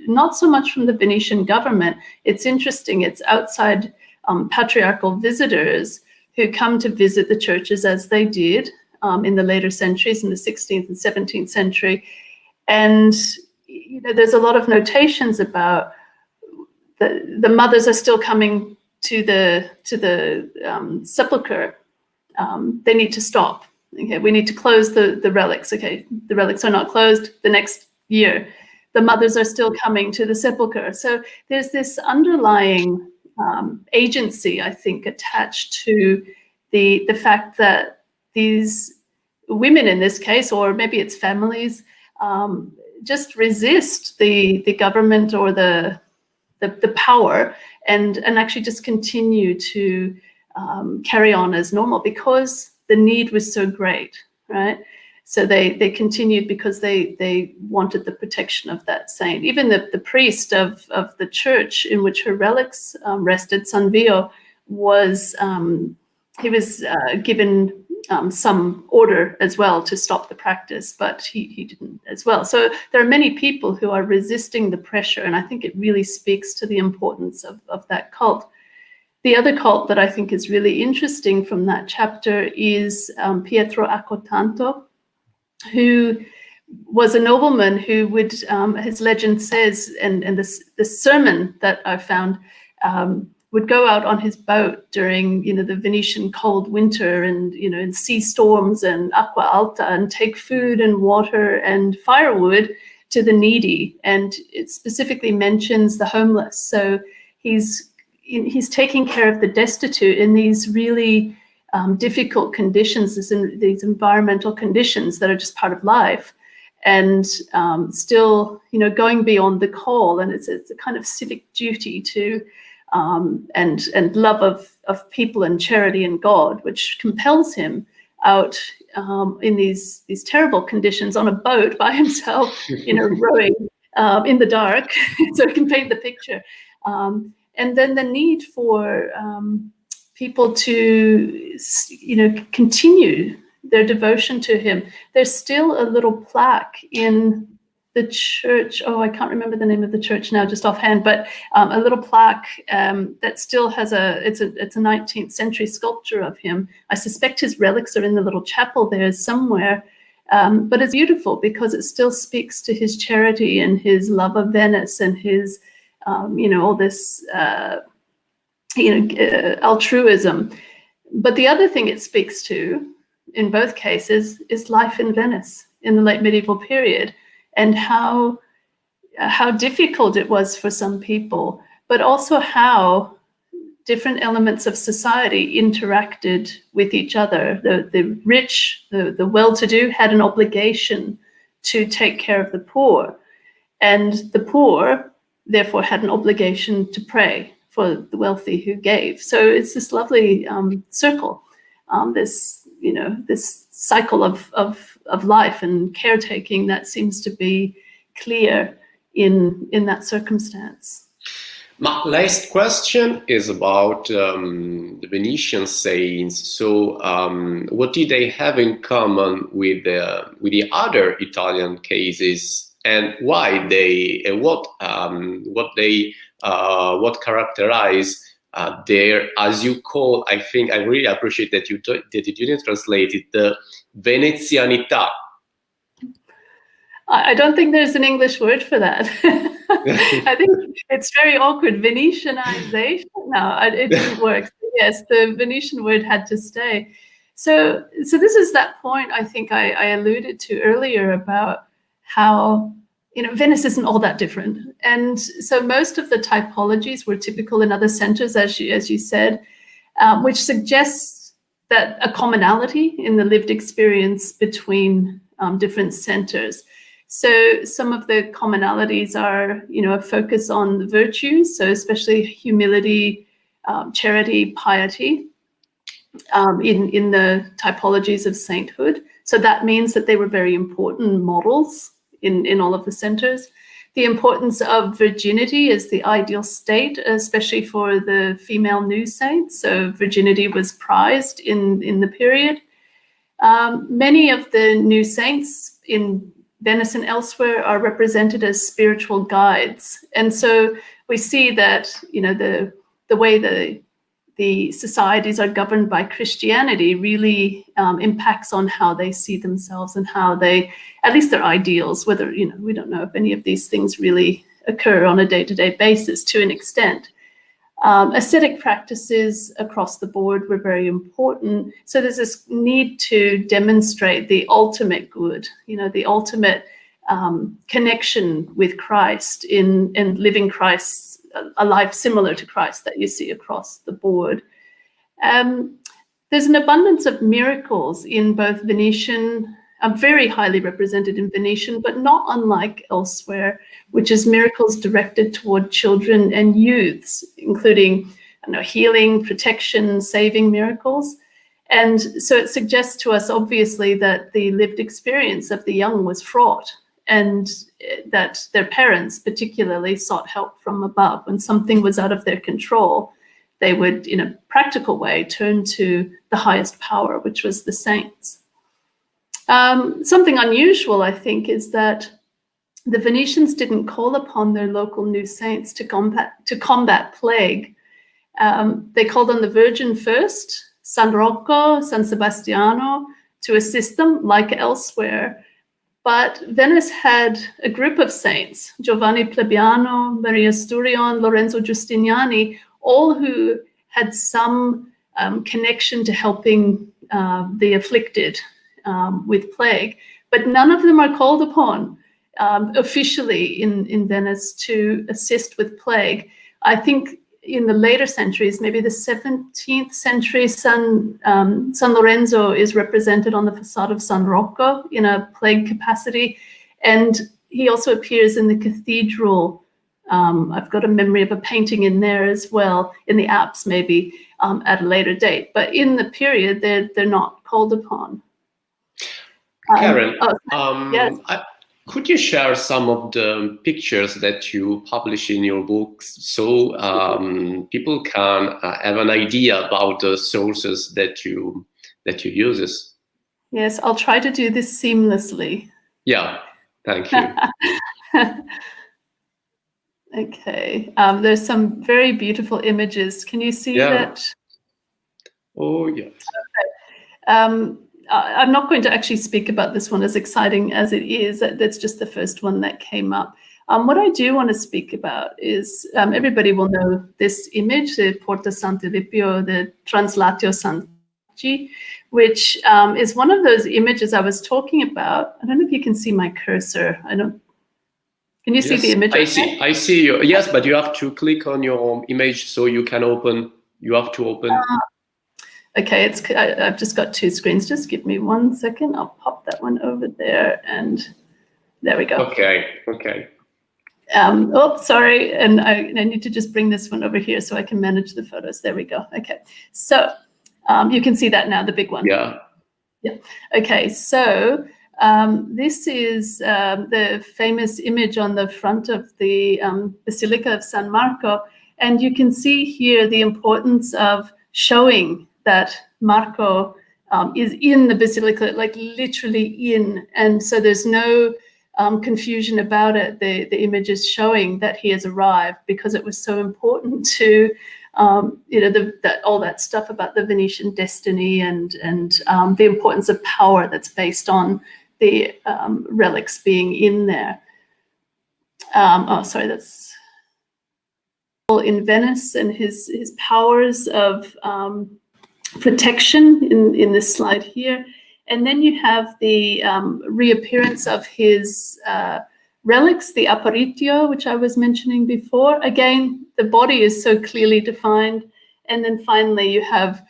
not so much from the Venetian government. It's interesting, it's outside patriarchal visitors who come to visit the churches, as they did in the later centuries, in the 16th and 17th century. And there's a lot of notations about the mothers are still coming to the sepulchre. They need to stop. Okay, we need to close the relics. Okay, the relics are not closed. The next year, the mothers are still coming to the sepulchre. So there's this underlying agency, I think, attached to the fact that these women, in this case, or maybe it's families, just resist the government or the power, and actually just continue to carry on as normal because the need was so great, right? So they continued because they wanted the protection of that saint. Even the priest of the church in which her relics rested, San Vio, was he was given some order as well to stop the practice, but he didn't as well. So there are many people who are resisting the pressure, and I think it really speaks to the importance of that cult. The other cult that I think is really interesting from that chapter is Pietro Accotanto, who was a nobleman who would, his legend says, and the sermon that I found, would go out on his boat during, the Venetian cold winter and, in sea storms and acqua alta, and take food and water and firewood to the needy. And it specifically mentions the homeless. So he's taking care of the destitute in these really difficult conditions, these environmental conditions that are just part of life, and still, going beyond the call. And it's a kind of civic duty to and love of people and charity and God, which compels him out in these terrible conditions on a boat by himself, rowing in the dark, so he can paint the picture. And then the need for people to, continue their devotion to him. There's still a little plaque in the church, oh, I can't remember the name of the church now just offhand, but a little plaque that still has it's a 19th century sculpture of him. I suspect his relics are in the little chapel there somewhere. But it's beautiful because it still speaks to his charity and his love of Venice and his, all this, altruism. But the other thing it speaks to, in both cases, is life in Venice in the late medieval period, and how difficult it was for some people, but also how different elements of society interacted with each other. The rich, the well-to-do had an obligation to take care of the poor, and the poor therefore had an obligation to pray for the wealthy who gave. So it's this lovely circle, this cycle of life and caretaking that seems to be clear in that circumstance. My last question is about the Venetian saints. So, what did they have in common with the other Italian cases, and why they what characterize their, as you call, I think I really appreciate that you didn't translate it, the Venezianità. I don't think there's an English word for that. I think it's very awkward. Venetianization? No, it didn't work. Yes, the Venetian word had to stay. So this is that point I think I alluded to earlier about how Venice isn't all that different, and so most of the typologies were typical in other centers, as you said, which suggests that a commonality in the lived experience between different centers. So some of the commonalities are, a focus on the virtues, so especially humility, charity, piety, in the typologies of sainthood. So that means that they were very important models in all of the centers. The importance of virginity as the ideal state, especially for the female new saints. So virginity was prized in the period. Many of the new saints in Venice and elsewhere are represented as spiritual guides. And so we see that, the way the societies are governed by Christianity really impacts on how they see themselves and how they, at least their ideals, whether, we don't know if any of these things really occur on a day-to-day basis to an extent. Ascetic practices across the board were very important. So there's this need to demonstrate the ultimate good, the ultimate connection with Christ and living Christ's a life similar to Christ that you see across the board. There's an abundance of miracles in both Venetian, very highly represented in Venetian, but not unlike elsewhere, which is miracles directed toward children and youths, including healing, protection, saving miracles. And so it suggests to us, obviously, that the lived experience of the young was fraught, and that their parents particularly sought help from above. When something was out of their control, they would, in a practical way, turn to the highest power, which was the saints. Something unusual, I think, is that the Venetians didn't call upon their local new saints to combat plague. They called on the Virgin first, San Rocco, San Sebastiano, to assist them, like elsewhere. But Venice had a group of saints, Giovanni Plebbiano, Maria Sturion, Lorenzo Giustiniani, all who had some connection to helping the afflicted with plague. But none of them are called upon officially in Venice to assist with plague. I think in the later centuries, maybe the 17th century, San Lorenzo is represented on the facade of San Rocco in a plague capacity. And he also appears in the cathedral. I've got a memory of a painting in there as well, in the apse maybe, at a later date. But in the period, they're not called upon. Karen, yes. Could you share some of the pictures that you publish in your books so people can have an idea about the sources that you use? Yes, I'll try to do this seamlessly. Yeah, thank you. Okay, there's some very beautiful images. Can you see that? Oh, yes. I'm not going to actually speak about this one, as exciting as it is. That's just the first one that came up. What I do want to speak about is, everybody will know this image, the Porta Sant'Elipio, the Translatio Santi, which is one of those images I was talking about. I don't know if you can see my cursor. Can you see the image? I see you. Yes, but you have to click on your image so you can open. You have to open. Okay, I've just got two screens. Just give me 1 second. I'll pop that one over there, and there we go. Okay. Oh, sorry, and I need to just bring this one over here so I can manage the photos. There we go. Okay, so you can see that now, the big one. Yeah. Okay, so this is the famous image on the front of the Basilica of San Marco, and you can see here the importance of showing that Marco is in the basilica, like literally in, and so there's no confusion about it. The image is showing that he has arrived, because it was so important to, all that stuff about the Venetian destiny and the importance of power that's based on the relics being in there. That's in Venice, and his powers of protection in this slide here. And then you have the reappearance of his relics, the apparitio, which I was mentioning before. Again, the body is so clearly defined. And then finally, you have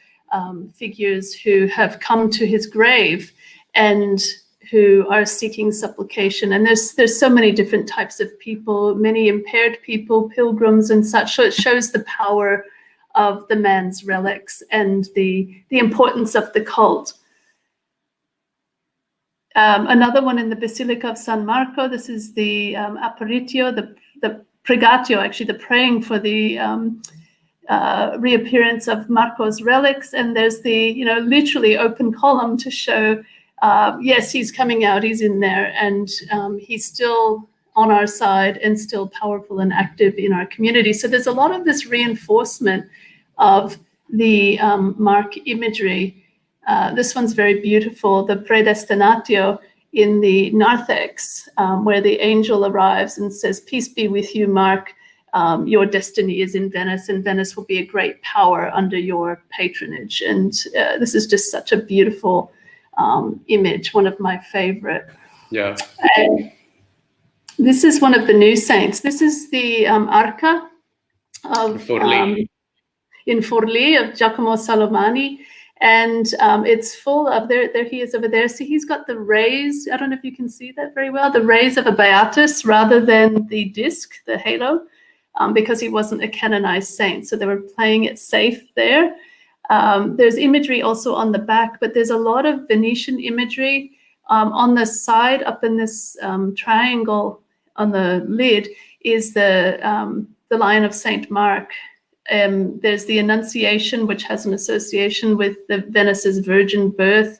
figures who have come to his grave and who are seeking supplication. And there's so many different types of people, many impaired people, pilgrims and such. So it shows the power of the man's relics and the importance of the cult. Another one in the Basilica of San Marco. This is the apparitio, the pregatio, actually the praying for the reappearance of Marco's relics. And there's the literally open column to show, yes, he's coming out, he's in there, and he's still on our side and still powerful and active in our community. So there's a lot of this reinforcement of the Mark imagery. This one's very beautiful, the predestinatio in the narthex, where the angel arrives and says, "Peace be with you, Mark. Your destiny is in Venice, and Venice will be a great power under your patronage." And this is just such a beautiful image, one of my favorite. Yeah. This is one of the new saints. This is the Arca of in Forlì of Giacomo Salomani. And it's full of, there he is over there. So he's got the rays, I don't know if you can see that very well, the rays of a beatus rather than the disc, the halo, because he wasn't a canonized saint. So they were playing it safe there. There's imagery also on the back, but there's a lot of Venetian imagery on the side, up in this triangle on the lid is the Lion of Saint Mark. There's the Annunciation, which has an association with the Venice's virgin birth.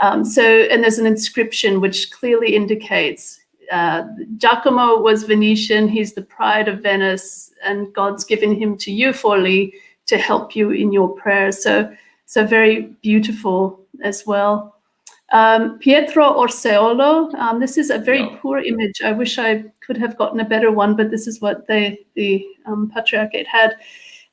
And there's an inscription which clearly indicates Giacomo was Venetian, he's the pride of Venice, and God's given him to you, Forlì, to help you in your prayers. So very beautiful as well. Pietro Orseolo, this is a very poor image. I wish I could have gotten a better one, but this is what the Patriarchate had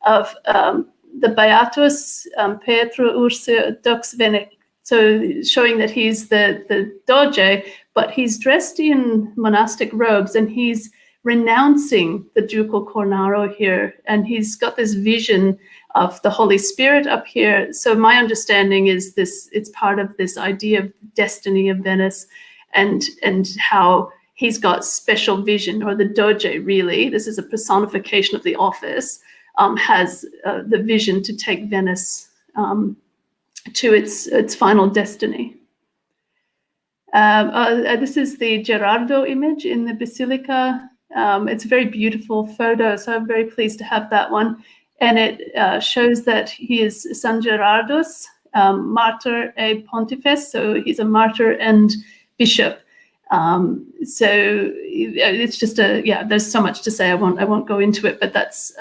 of the Beatus Pietro Urse Dux Venex. So showing that he's the Doge, but he's dressed in monastic robes and he's renouncing the ducal cornaro here. And he's got this vision of the Holy Spirit up here. So my understanding is it's part of this idea of destiny of Venice and how he's got special vision, or the Doge really, this is a personification of the office, has the vision to take Venice to its final destiny. This is the Gerardo image in the Basilica. It's a very beautiful photo, so I'm very pleased to have that one. And it shows that he is San Gerardus, martyr e pontifex, so he's a martyr and bishop. So it's just there's so much to say. I won't go into it, but that's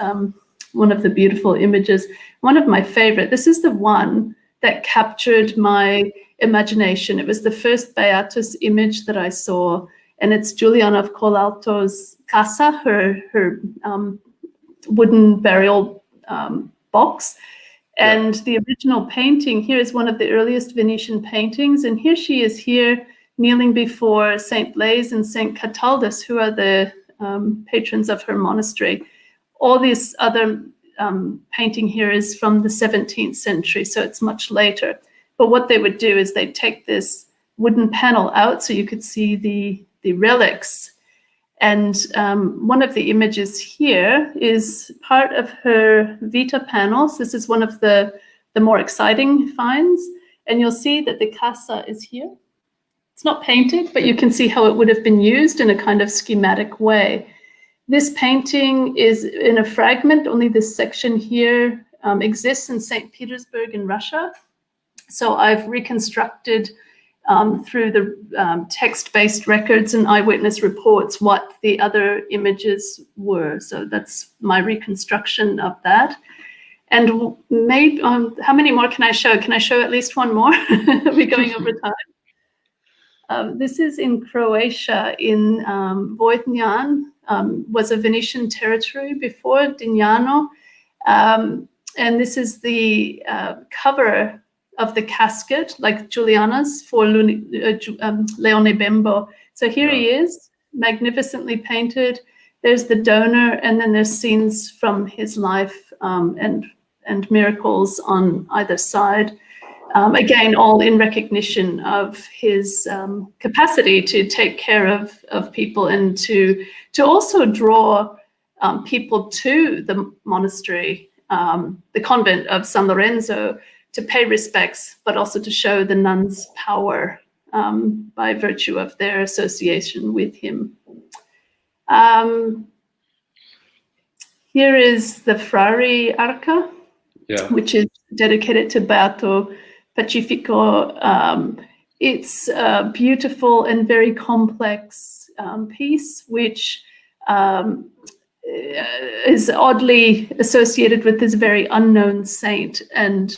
one of the beautiful images. One of my favorite. This is the one that captured my imagination. It was the first Beatus image that I saw, and it's Giuliana of Colalto's casa, her wooden burial box. And the original painting here is one of the earliest Venetian paintings, and here she is here kneeling before Saint Blaise and Saint Cataldus, who are the patrons of her monastery. All this other painting here is from the 17th century, so it's much later. But what they would do is they'd take this wooden panel out so you could see the relics. And one of the images here is part of her Vita panels. This is one of the more exciting finds. And you'll see that the casa is here. It's not painted, but you can see how it would have been used in a kind of schematic way. This painting is in a fragment. Only this section here exists in St. Petersburg in Russia. So I've reconstructed through the text-based records and eyewitness reports what the other images were. So that's my reconstruction of that. And maybe, how many more can I show? Can I show at least one more? Are we going over time? This is in Croatia, in Vojtnian, was a Venetian territory before Dignano. And this is the cover of the casket, like Giuliana's for Leone Bembo. So here he is, magnificently painted. There's the donor, and then there's scenes from his life and miracles on either side. Again, all in recognition of his capacity to take care of people and to also draw people to the monastery, the convent of San Lorenzo, to pay respects, but also to show the nuns' power by virtue of their association with him. Here is the Frari Arca, which is dedicated to Beato Pacifico. It's a beautiful and very complex piece, which is oddly associated with this very unknown saint. And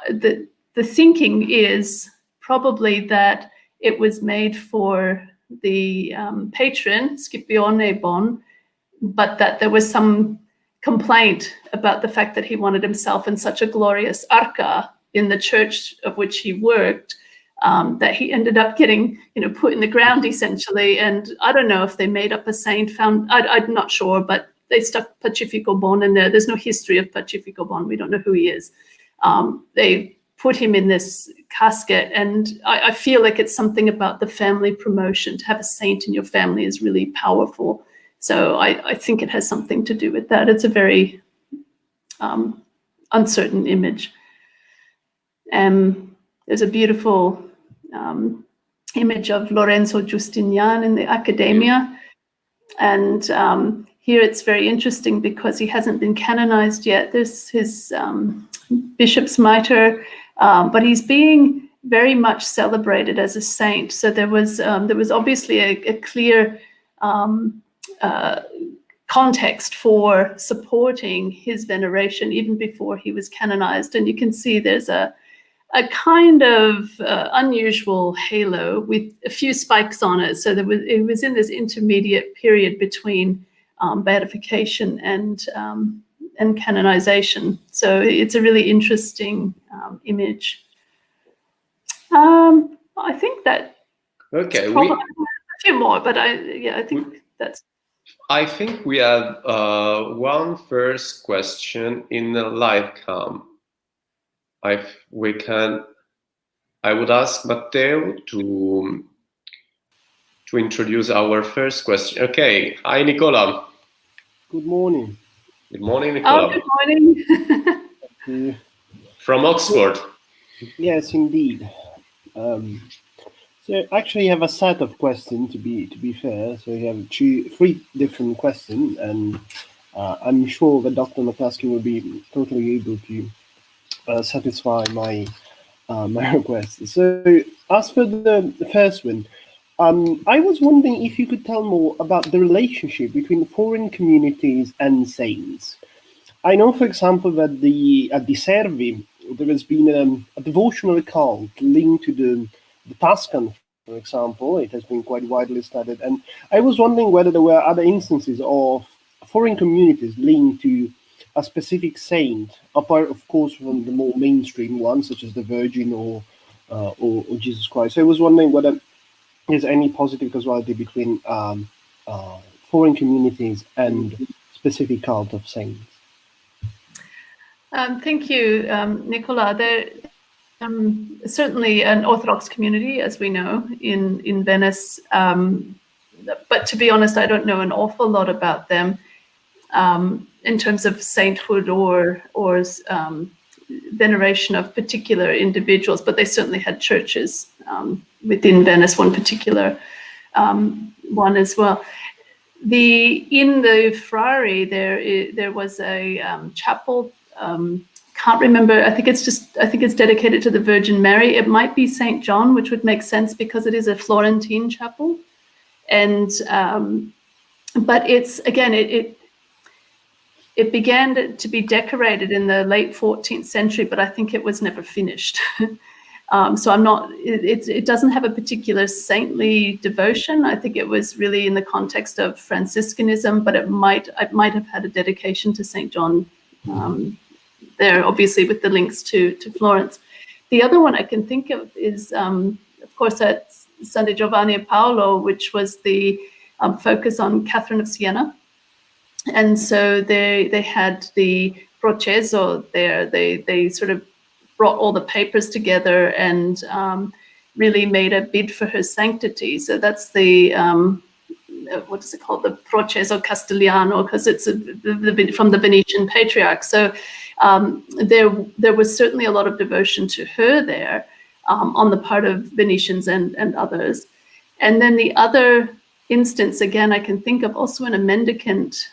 the thinking is probably that it was made for the patron, Scipione Bon, but that there was some complaint about the fact that he wanted himself in such a glorious arca in the church of which he worked, that he ended up getting, put in the ground essentially. And I don't know if they made up a saint. I'm not sure, but they stuck Pacifico Bon in there. There's no history of Pacifico Bon. We don't know who he is. They put him in this casket, and I feel like it's something about the family promotion. To have a saint in your family is really powerful. So I think it has something to do with that. It's a very uncertain image. There's a beautiful image of Lorenzo Giustinian in the Accademia. And here it's very interesting because he hasn't been canonized yet. There's his bishop's mitre, but he's being very much celebrated as a saint. So there was obviously a clear context for supporting his veneration even before he was canonized. And you can see there's a kind of unusual halo with a few spikes on it. So it was in this intermediate period between beatification and canonization. So it's a really interesting image. I think that. Okay, a few more, but I think that's. I think we have one first question in the live cam. I would ask Matteo to introduce our first question. Okay, hi Nicola. Good morning. Good morning, Nicola. Oh, good morning. From Oxford. Yes, indeed. So actually, you have a set of questions to be fair. So you have three different questions, and I'm sure that Dr. McCluskey will be totally able to satisfy my my request. So as for the first one, I was wondering if you could tell more about the relationship between foreign communities and saints. I know, for example, that at the Servi, there has been a devotional cult linked to the Tuscan, for example. It has been quite widely studied. And I was wondering whether there were other instances of foreign communities linked to a specific saint, apart, of course, from the more mainstream ones, such as the Virgin or Jesus Christ. So I was wondering whether there's any positive causality between foreign communities and specific cult of saints. Thank you, Nicola. There certainly an Orthodox community, as we know, in Venice. But to be honest, I don't know an awful lot about them in terms of sainthood or veneration of particular individuals. But they certainly had churches within Venice, one particular one as well. In the Frari, there was a chapel. Can't remember. I think it's dedicated to the Virgin Mary. It might be St. John, which would make sense because it is a Florentine chapel. And but it's again it began to be decorated in the late 14th century, but I think it was never finished. So I'm not. It doesn't have a particular saintly devotion. I think it was really in the context of Franciscanism, but it might have had a dedication to St. John. There, obviously, with the links to Florence. The other one I can think of is, of course, at San Giovanni e Paolo, which was the focus on Catherine of Siena. And so they had the processo there. They sort of brought all the papers together and really made a bid for her sanctity. So that's the what is it called? The processo castellano, because it's from the Venetian patriarch. So there was certainly a lot of devotion to her there on the part of Venetians and others. And then the other instance, again, I can think of also in a mendicant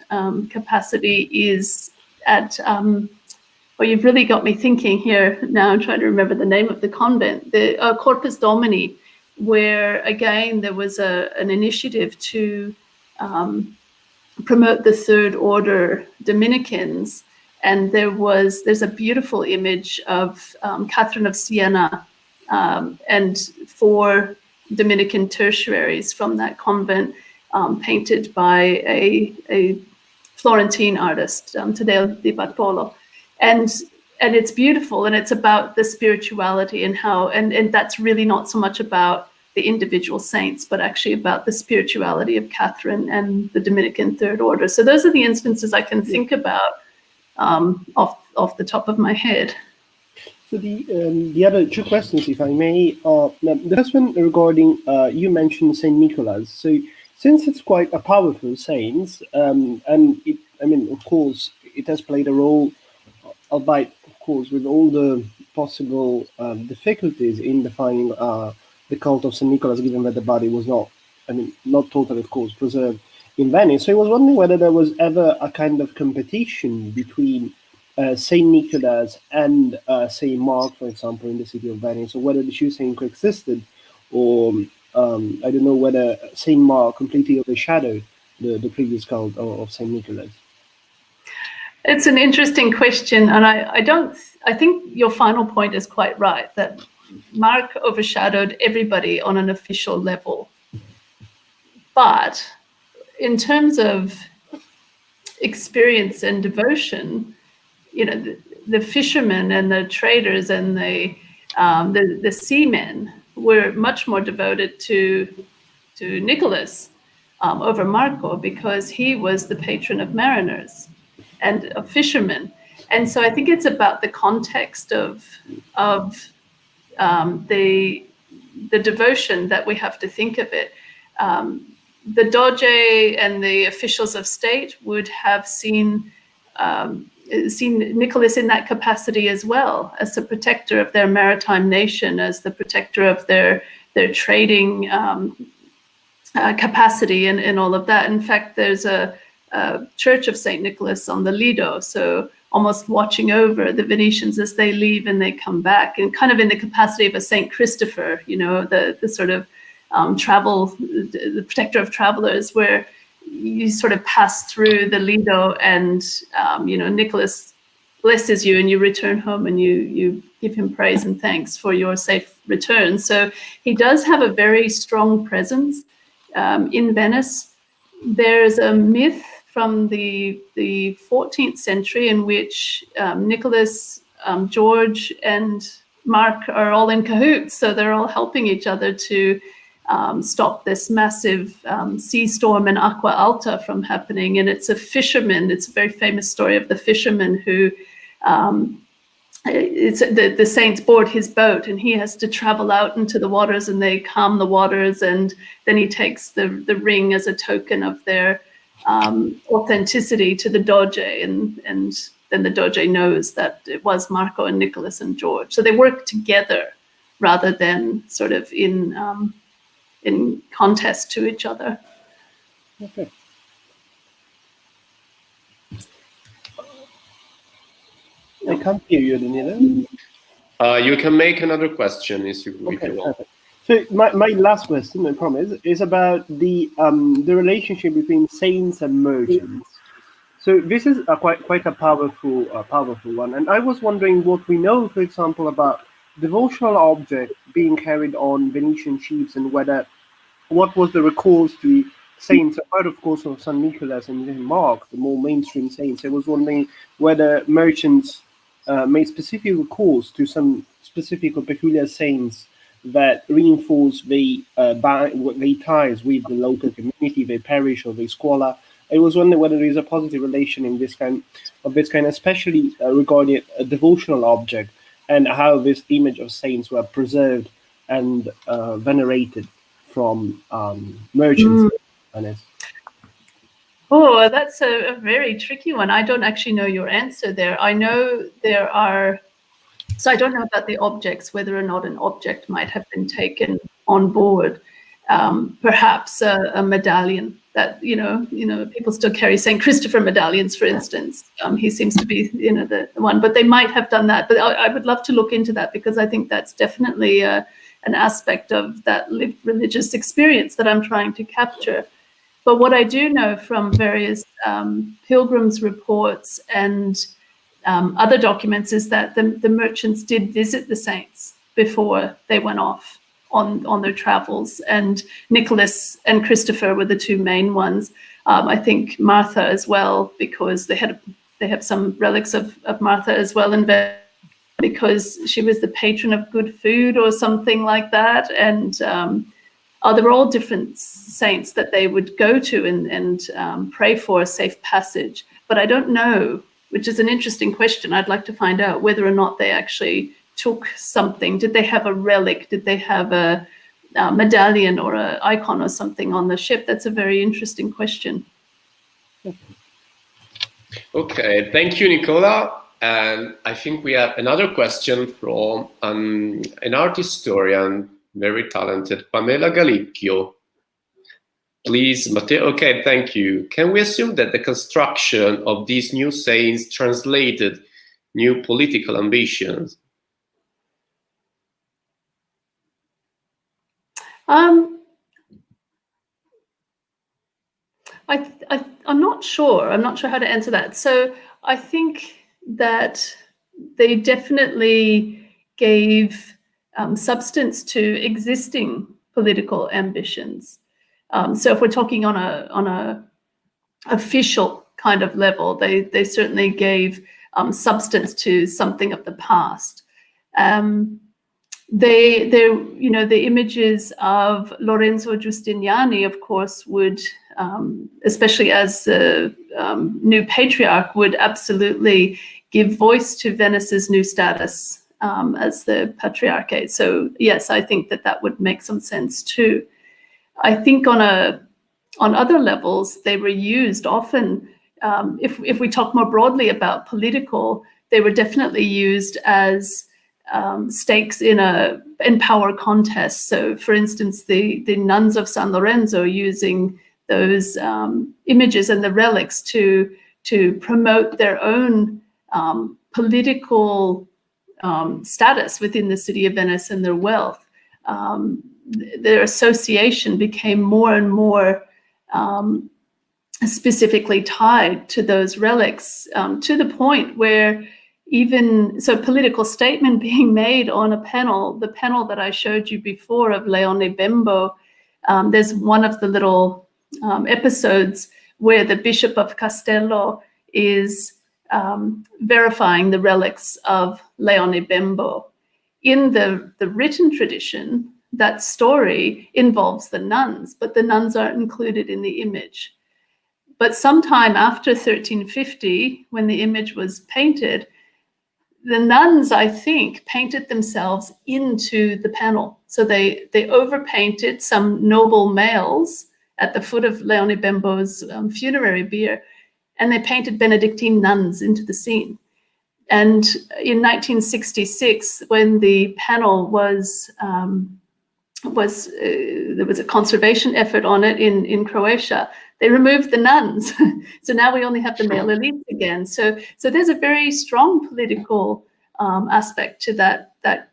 capacity is at, well, you've really got me thinking here now. I'm trying to remember the name of the convent, the Corpus Domini, where again there was an initiative to promote the Third Order Dominicans, and there's a beautiful image of Catherine of Siena and 4 Dominican tertiaries from that convent, painted by a Florentine artist, Taddeo di Bartolo, and it's beautiful, and it's about the spirituality and how, and that's really not so much about the individual saints, but actually about the spirituality of Catherine and the Dominican Third Order. So those are the instances I can think about off the top of my head. So the other 2 questions, if I may, are the first one regarding you mentioned Saint Nicholas. So since it's quite a powerful saint, and it, I mean, of course, it has played a role, albeit of course with all the possible difficulties in defining the cult of Saint Nicholas, given that the body was not totally, of course, preserved in Venice. So I was wondering whether there was ever a kind of competition between Saint Nicholas and Saint Mark, for example, in the city of Venice, or whether the 2 saints coexisted, or I don't know whether Saint Mark completely overshadowed the previous cult of Saint Nicholas. It's an interesting question, and I think your final point is quite right, that Mark overshadowed everybody on an official level. But in terms of experience and devotion, you know, the fishermen and the traders and the seamen were much more devoted to Nicholas over Marco, because he was the patron of mariners and of fishermen. And so I think it's about the context of the devotion that we have to think of it. The Doge and the officials of state would have seen Nicholas in that capacity as well, as the protector of their maritime nation, as the protector of their trading capacity and all of that. In fact, there's a church of St. Nicholas on the Lido, so almost watching over the Venetians as they leave and they come back, and kind of in the capacity of a St. Christopher, you know, the sort of the protector of travelers, where you sort of pass through the Lido, and Nicholas blesses you, and you return home, and you give him praise and thanks for your safe return. So he does have a very strong presence in Venice. There's a myth from the 14th century in which Nicholas, George, and Mark are all in cahoots. So they're all helping each other to stop this massive sea storm in Acqua Alta from happening. And it's a fisherman. It's a very famous story of the fisherman who the saints board his boat, and he has to travel out into the waters, and they calm the waters, and then he takes the ring as a token of their authenticity to the Doge, and then the Doge knows that it was Marco and Nicholas and George. So they work together rather than sort of in contest to each other. Okay. I can't hear you, Daniele. You can make another question if you want. Perfect. So my last question, I promise, is about the relationship between saints and merchants. So this is quite a powerful one, and I was wondering what we know, for example, about devotional object being carried on Venetian ships, and what was the recourse to saints, apart of course of St. Nicholas and Mark, the more mainstream saints. I was wondering whether merchants made specific recourse to some specific or peculiar saints that reinforce their ties with the local community, their parish or their scuola. I was wondering whether there is a positive relation in this kind, especially regarding a devotional object, and how this image of saints were preserved and venerated from merchants. Oh, that's a very tricky one. I don't actually know your answer there. I know there are, so I don't know about the objects, whether or not an object might have been taken on board. Perhaps a medallion that, people still carry St. Christopher medallions, for instance. He seems to be, the one, but they might have done that. But I would love to look into that, because I think that's definitely an aspect of that lived religious experience that I'm trying to capture. But what I do know from various pilgrims' reports and other documents is that the merchants did visit the saints before they went off on their travels, and Nicholas and Christopher were the two main ones. I think Martha as well, because they have some relics of Martha as well in Venice, because she was the patron of good food or something like that. And there were all different saints that they would go to and pray for a safe passage. But I don't know, which is an interesting question. I'd like to find out whether or not they actually took something. Did they have a relic? Did they have a medallion or an icon or something on the ship? That's a very interesting question. Okay, thank you, Nicola. And I think we have another question from an art historian, very talented, Pamela Galicchio. Please, Matteo. Okay, thank you. Can we assume that the construction of these new saints translated new political ambitions? I'm not sure. I'm not sure how to answer that. So I think that they definitely gave substance to existing political ambitions. So if we're talking on a official kind of level, they certainly gave substance to something of the past. The images of Lorenzo Giustiniani, of course, would, especially as the new patriarch, would absolutely give voice to Venice's new status as the patriarchate. So yes, I think that would make some sense too. I think on other levels, they were used often. If we talk more broadly about political, they were definitely used as stakes in power contests. So, for instance, the nuns of San Lorenzo using those images and the relics to promote their own political status within the city of Venice and their wealth. their association became more and more specifically tied to those relics, to the point where even so political statement being made on a panel, the panel that I showed you before of Leone Bembo, there's one of the little episodes where the Bishop of Castello is verifying the relics of Leone Bembo. In the written tradition, that story involves the nuns, but the nuns aren't included in the image. But sometime after 1350, when the image was painted, the nuns, I think, painted themselves into the panel. So they overpainted some noble males at the foot of Leone Bembo's funerary bier, and they painted Benedictine nuns into the scene. And in 1966, when the panel there was a conservation effort on it in Croatia, they removed the nuns. So now we only have the male elites again. So there's a very strong political aspect to that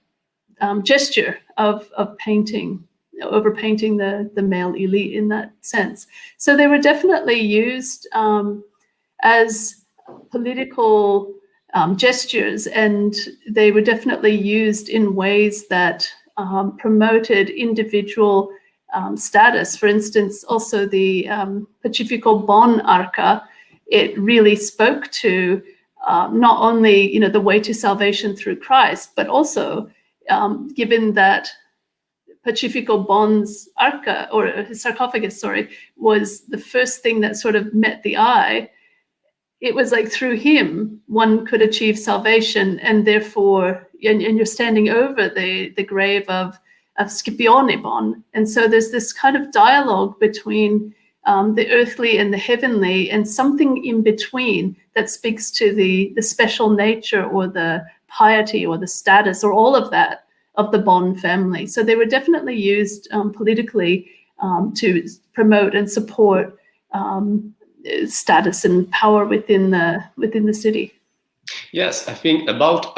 gesture of painting, overpainting the male elite in that sense. So they were definitely used as political gestures, and they were definitely used in ways that promoted individual status. For instance, also the Pacifico Bon Arca, it really spoke to not only the way to salvation through Christ, but also given that Pacifico Bon's arca, or his sarcophagus, was the first thing that sort of met the eye. It was like through him one could achieve salvation, and therefore, and you're standing over the grave of Scipione Bon. And so there's this kind of dialogue between the earthly and the heavenly, and something in between that speaks to the special nature or the piety or the status or all of that of the Bon family. So they were definitely used politically to promote and support status and power within the city. Yes, I think about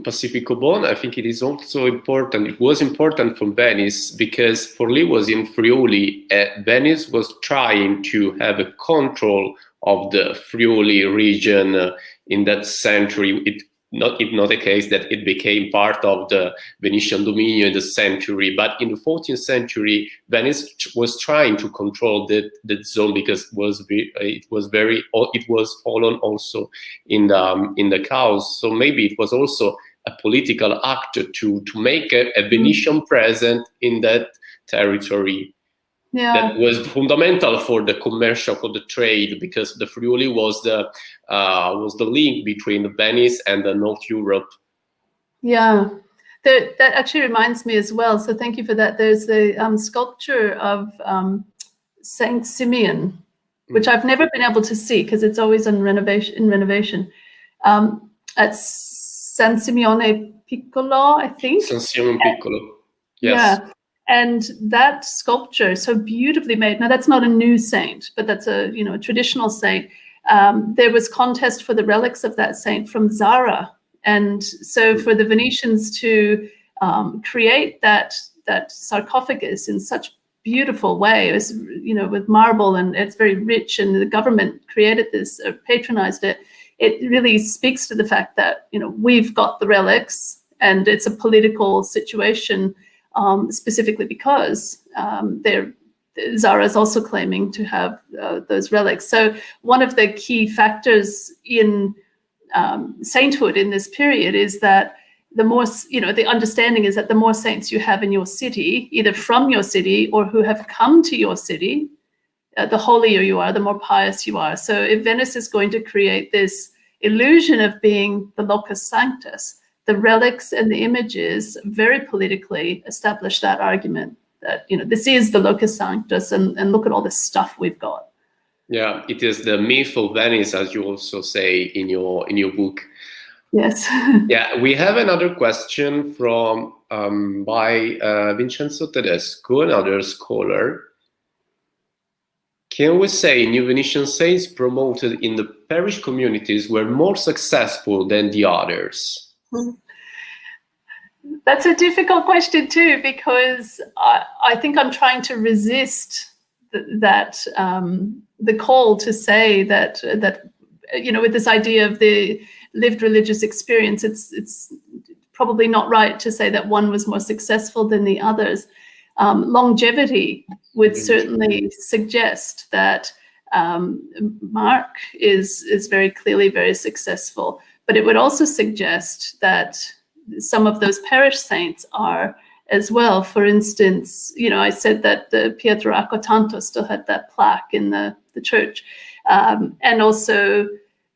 Pacifico Bon, I think it is also important. It was important for Venice because Forlì was in Friuli. Venice was trying to have a control of the Friuli region in that century. It's not a case that it became part of the Venetian dominion in the century, but in the 14th century, Venice was trying to control that zone because it was fallen also in the chaos. So maybe it was also a political act to make a Venetian presence in that territory. Yeah. That was fundamental for the commercial, for the trade, because the Friuli was the link between Venice and North Europe. Yeah, that actually reminds me as well. So thank you for that. There's the sculpture of Saint Simeon, which I've never been able to see because it's always in renovation. At San Simeone Piccolo, I think. San Simeone Piccolo. Yes. Yeah. And that sculpture, so beautifully made. Now that's not a new saint, but that's a traditional saint. There was contest for the relics of that saint from Zara, and so for the Venetians to create that sarcophagus in such beautiful way, it was with marble, and it's very rich, and the government created this or patronized it. It really speaks to the fact that we've got the relics, and it's a political situation. Specifically because Zara is also claiming to have those relics. So one of the key factors in sainthood in this period is that the more, the understanding is that the more saints you have in your city, either from your city or who have come to your city, the holier you are, the more pious you are. So if Venice is going to create this illusion of being the locus sanctus, the relics and the images very politically establish that argument that, this is the locus sanctus, and look at all this stuff we've got. Yeah, it is the myth of Venice, as you also say in your book. Yes. Yeah, we have another question from by Vincenzo Tedesco, another scholar. Can we say new Venetian saints promoted in the parish communities were more successful than the others? That's a difficult question too, because I think I'm trying to resist that the call to say that with this idea of the lived religious experience, it's probably not right to say that one was more successful than the others. Longevity would certainly suggest that Mark is very clearly very successful, but it would also suggest that some of those parish saints are as well. For instance, I said that the Pietro Accotanto still had that plaque in the church, and also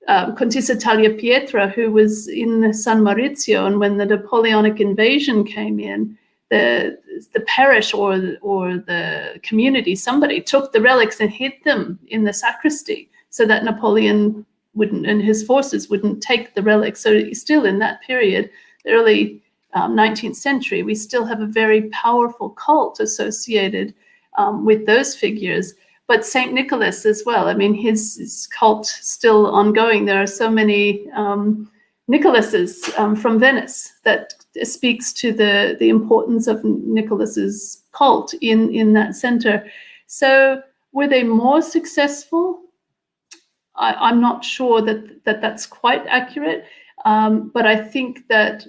Contessa Talia Pietra, who was in San Maurizio, and when the Napoleonic invasion came in, the parish or the community, somebody took the relics and hid them in the sacristy so that Napoleon and his forces wouldn't take the relics. So still in that period, the early 19th century, we still have a very powerful cult associated with those figures. But St. Nicholas as well. I mean, his cult still ongoing. There are so many Nicholases from Venice that speaks to the importance of Nicholas's cult in that center. So were they more successful? I'm not sure that that's quite accurate, but I think that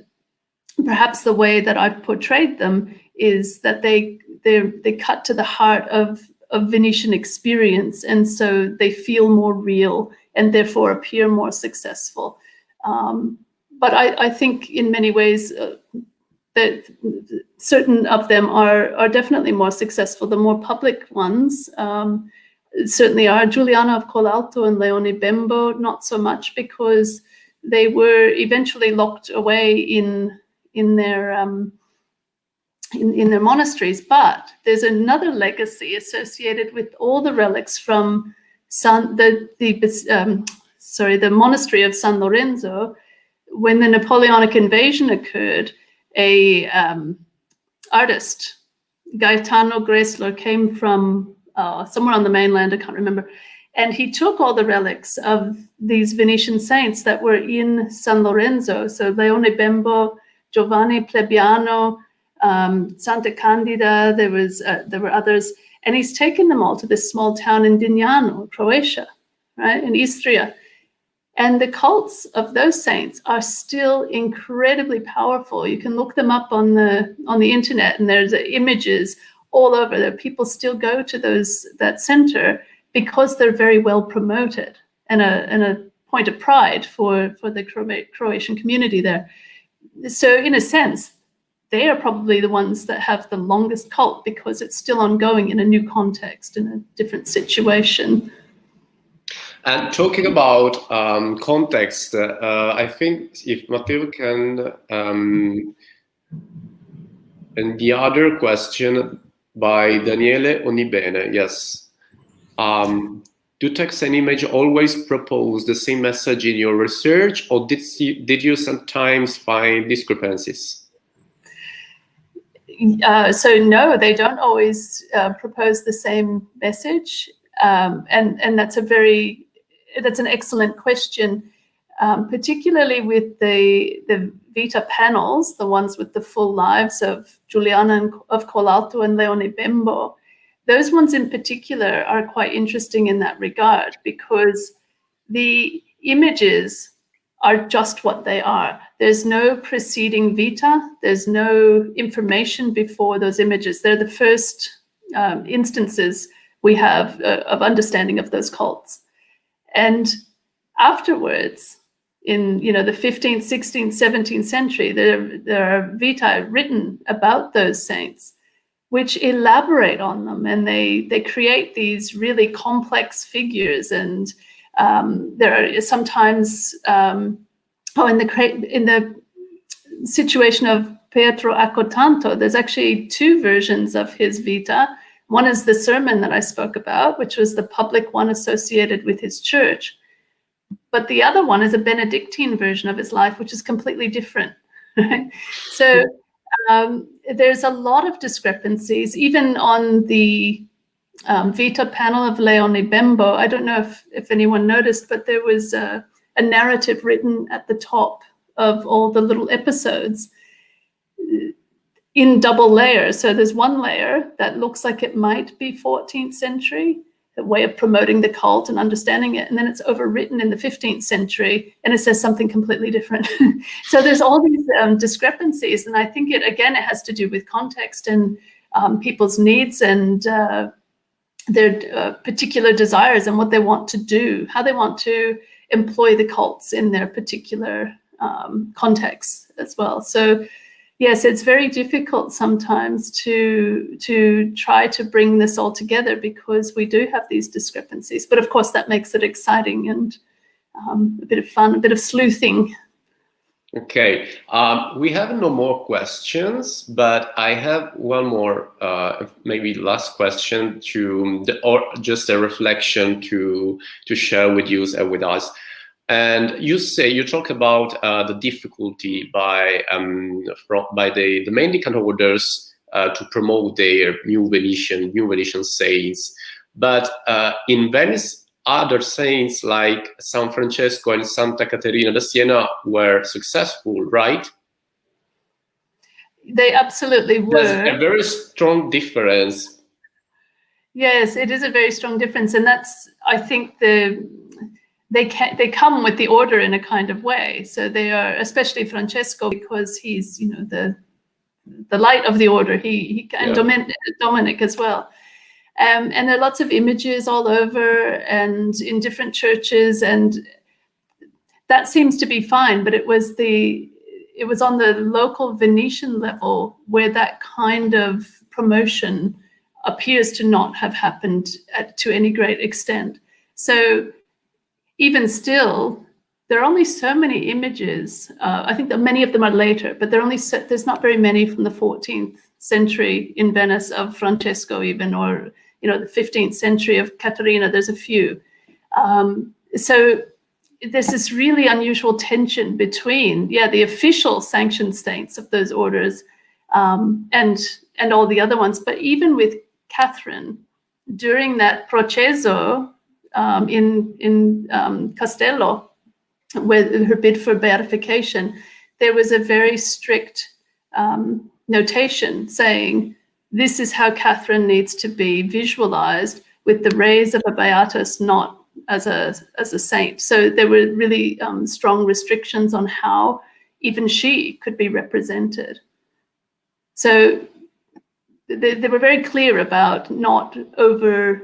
perhaps the way that I've portrayed them is that they cut to the heart of Venetian experience, and so they feel more real and therefore appear more successful. But I think in many ways that certain of them are definitely more successful. The more public ones certainly are. Giuliano of Colalto and Leone Bembo, not so much, because they were eventually locked away in their monasteries. But there's another legacy associated with all the relics from the monastery of San Lorenzo. When the Napoleonic invasion occurred, a artist, Gaetano Gresler, came from somewhere on the mainland, I can't remember, and he took all the relics of these Venetian saints that were in San Lorenzo. So Leone Bembo, Giovanni Plebiano, Santa Candida, there were others, and he's taken them all to this small town in Dignano, Croatia, right, in Istria. And the cults of those saints are still incredibly powerful. You can look them up on the internet, and there's images all over there. People still go to that center because they're very well promoted, and a point of pride for the Croatian community there. So in a sense, they are probably the ones that have the longest cult because it's still ongoing in a new context, in a different situation. And talking about context, I think if Matteo can, and the other question by Daniele Onibene, yes. Do text and image always propose the same message in your research, or did you sometimes find discrepancies? So no, they don't always propose the same message, and that's an excellent question, particularly with the Vita panels, the ones with the full lives of Giuliana of Colalto and Leone Bembo. Those ones in particular are quite interesting in that regard, because the images are just what they are. There's no preceding vita. There's no information before those images. They're the first instances we have of understanding of those cults. And afterwards, in the 15th, 16th, 17th century, there are vitae written about those saints, which elaborate on them, and they create these really complex figures. And there are sometimes, in the situation of Pietro Accotanto, there's actually two versions of his vita. One is the sermon that I spoke about, which was the public one associated with his church. But the other one is a Benedictine version of his life, which is completely different. Right? So there's a lot of discrepancies, even on the Vita panel of Leone Bembo. I don't know if anyone noticed, but there was a narrative written at the top of all the little episodes. in double layers. So there's one layer that looks like it might be 14th century, a way of promoting the cult and understanding it. And then it's overwritten in the 15th century and it says something completely different. So there's all these discrepancies. And I think it has to do with context and people's needs and their particular desires and what they want to do, how they want to employ the cults in their particular context as well. So yes, it's very difficult sometimes to try to bring this all together because we do have these discrepancies. But of course, that makes it exciting and a bit of fun, a bit of sleuthing. Okay, we have no more questions, but I have one more, maybe last question or just a reflection to share with you and with us. And you talk about the difficulty by the Mendicant orders to promote their new Venetian saints, but in Venice, other saints like San Francesco and Santa Caterina da Siena were successful, right? They absolutely were. There's a very strong difference. Yes, it is a very strong difference, and that's, I think, they come with the order in a kind of way. So they are, especially Francesco, because he's, the light of the order. He and Dominic as well. And there are lots of images all over and in different churches, and that seems to be fine. But it was on the local Venetian level where that kind of promotion appears to not have happened to any great extent. So even still, there are only so many images. I think that many of them are later, but there's not very many from the 14th century in Venice of Francesco even, or the 15th century of Caterina. There's a few. So there's this really unusual tension between the official sanctioned saints of those orders and all the other ones. But even with Catherine, during that processo in Castello, with her bid for beatification, there was a very strict notation saying, this is how Catherine needs to be visualized, with the rays of a beatus, not as a saint. So there were really strong restrictions on how even she could be represented. So they were very clear about not over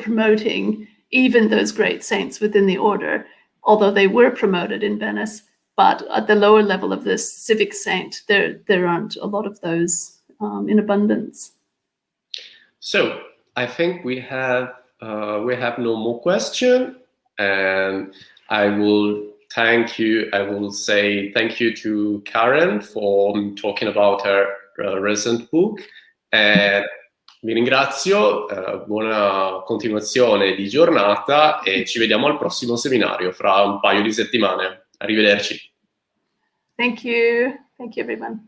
promoting even those great saints within the order, although they were promoted in Venice. But at the lower level of this civic saint, there aren't a lot of those in abundance. So I think we have no more question, and I will say thank you to Karen for talking about her recent book. Vi ringrazio, buona continuazione di giornata e ci vediamo al prossimo seminario fra un paio di settimane. Arrivederci. Thank you everyone.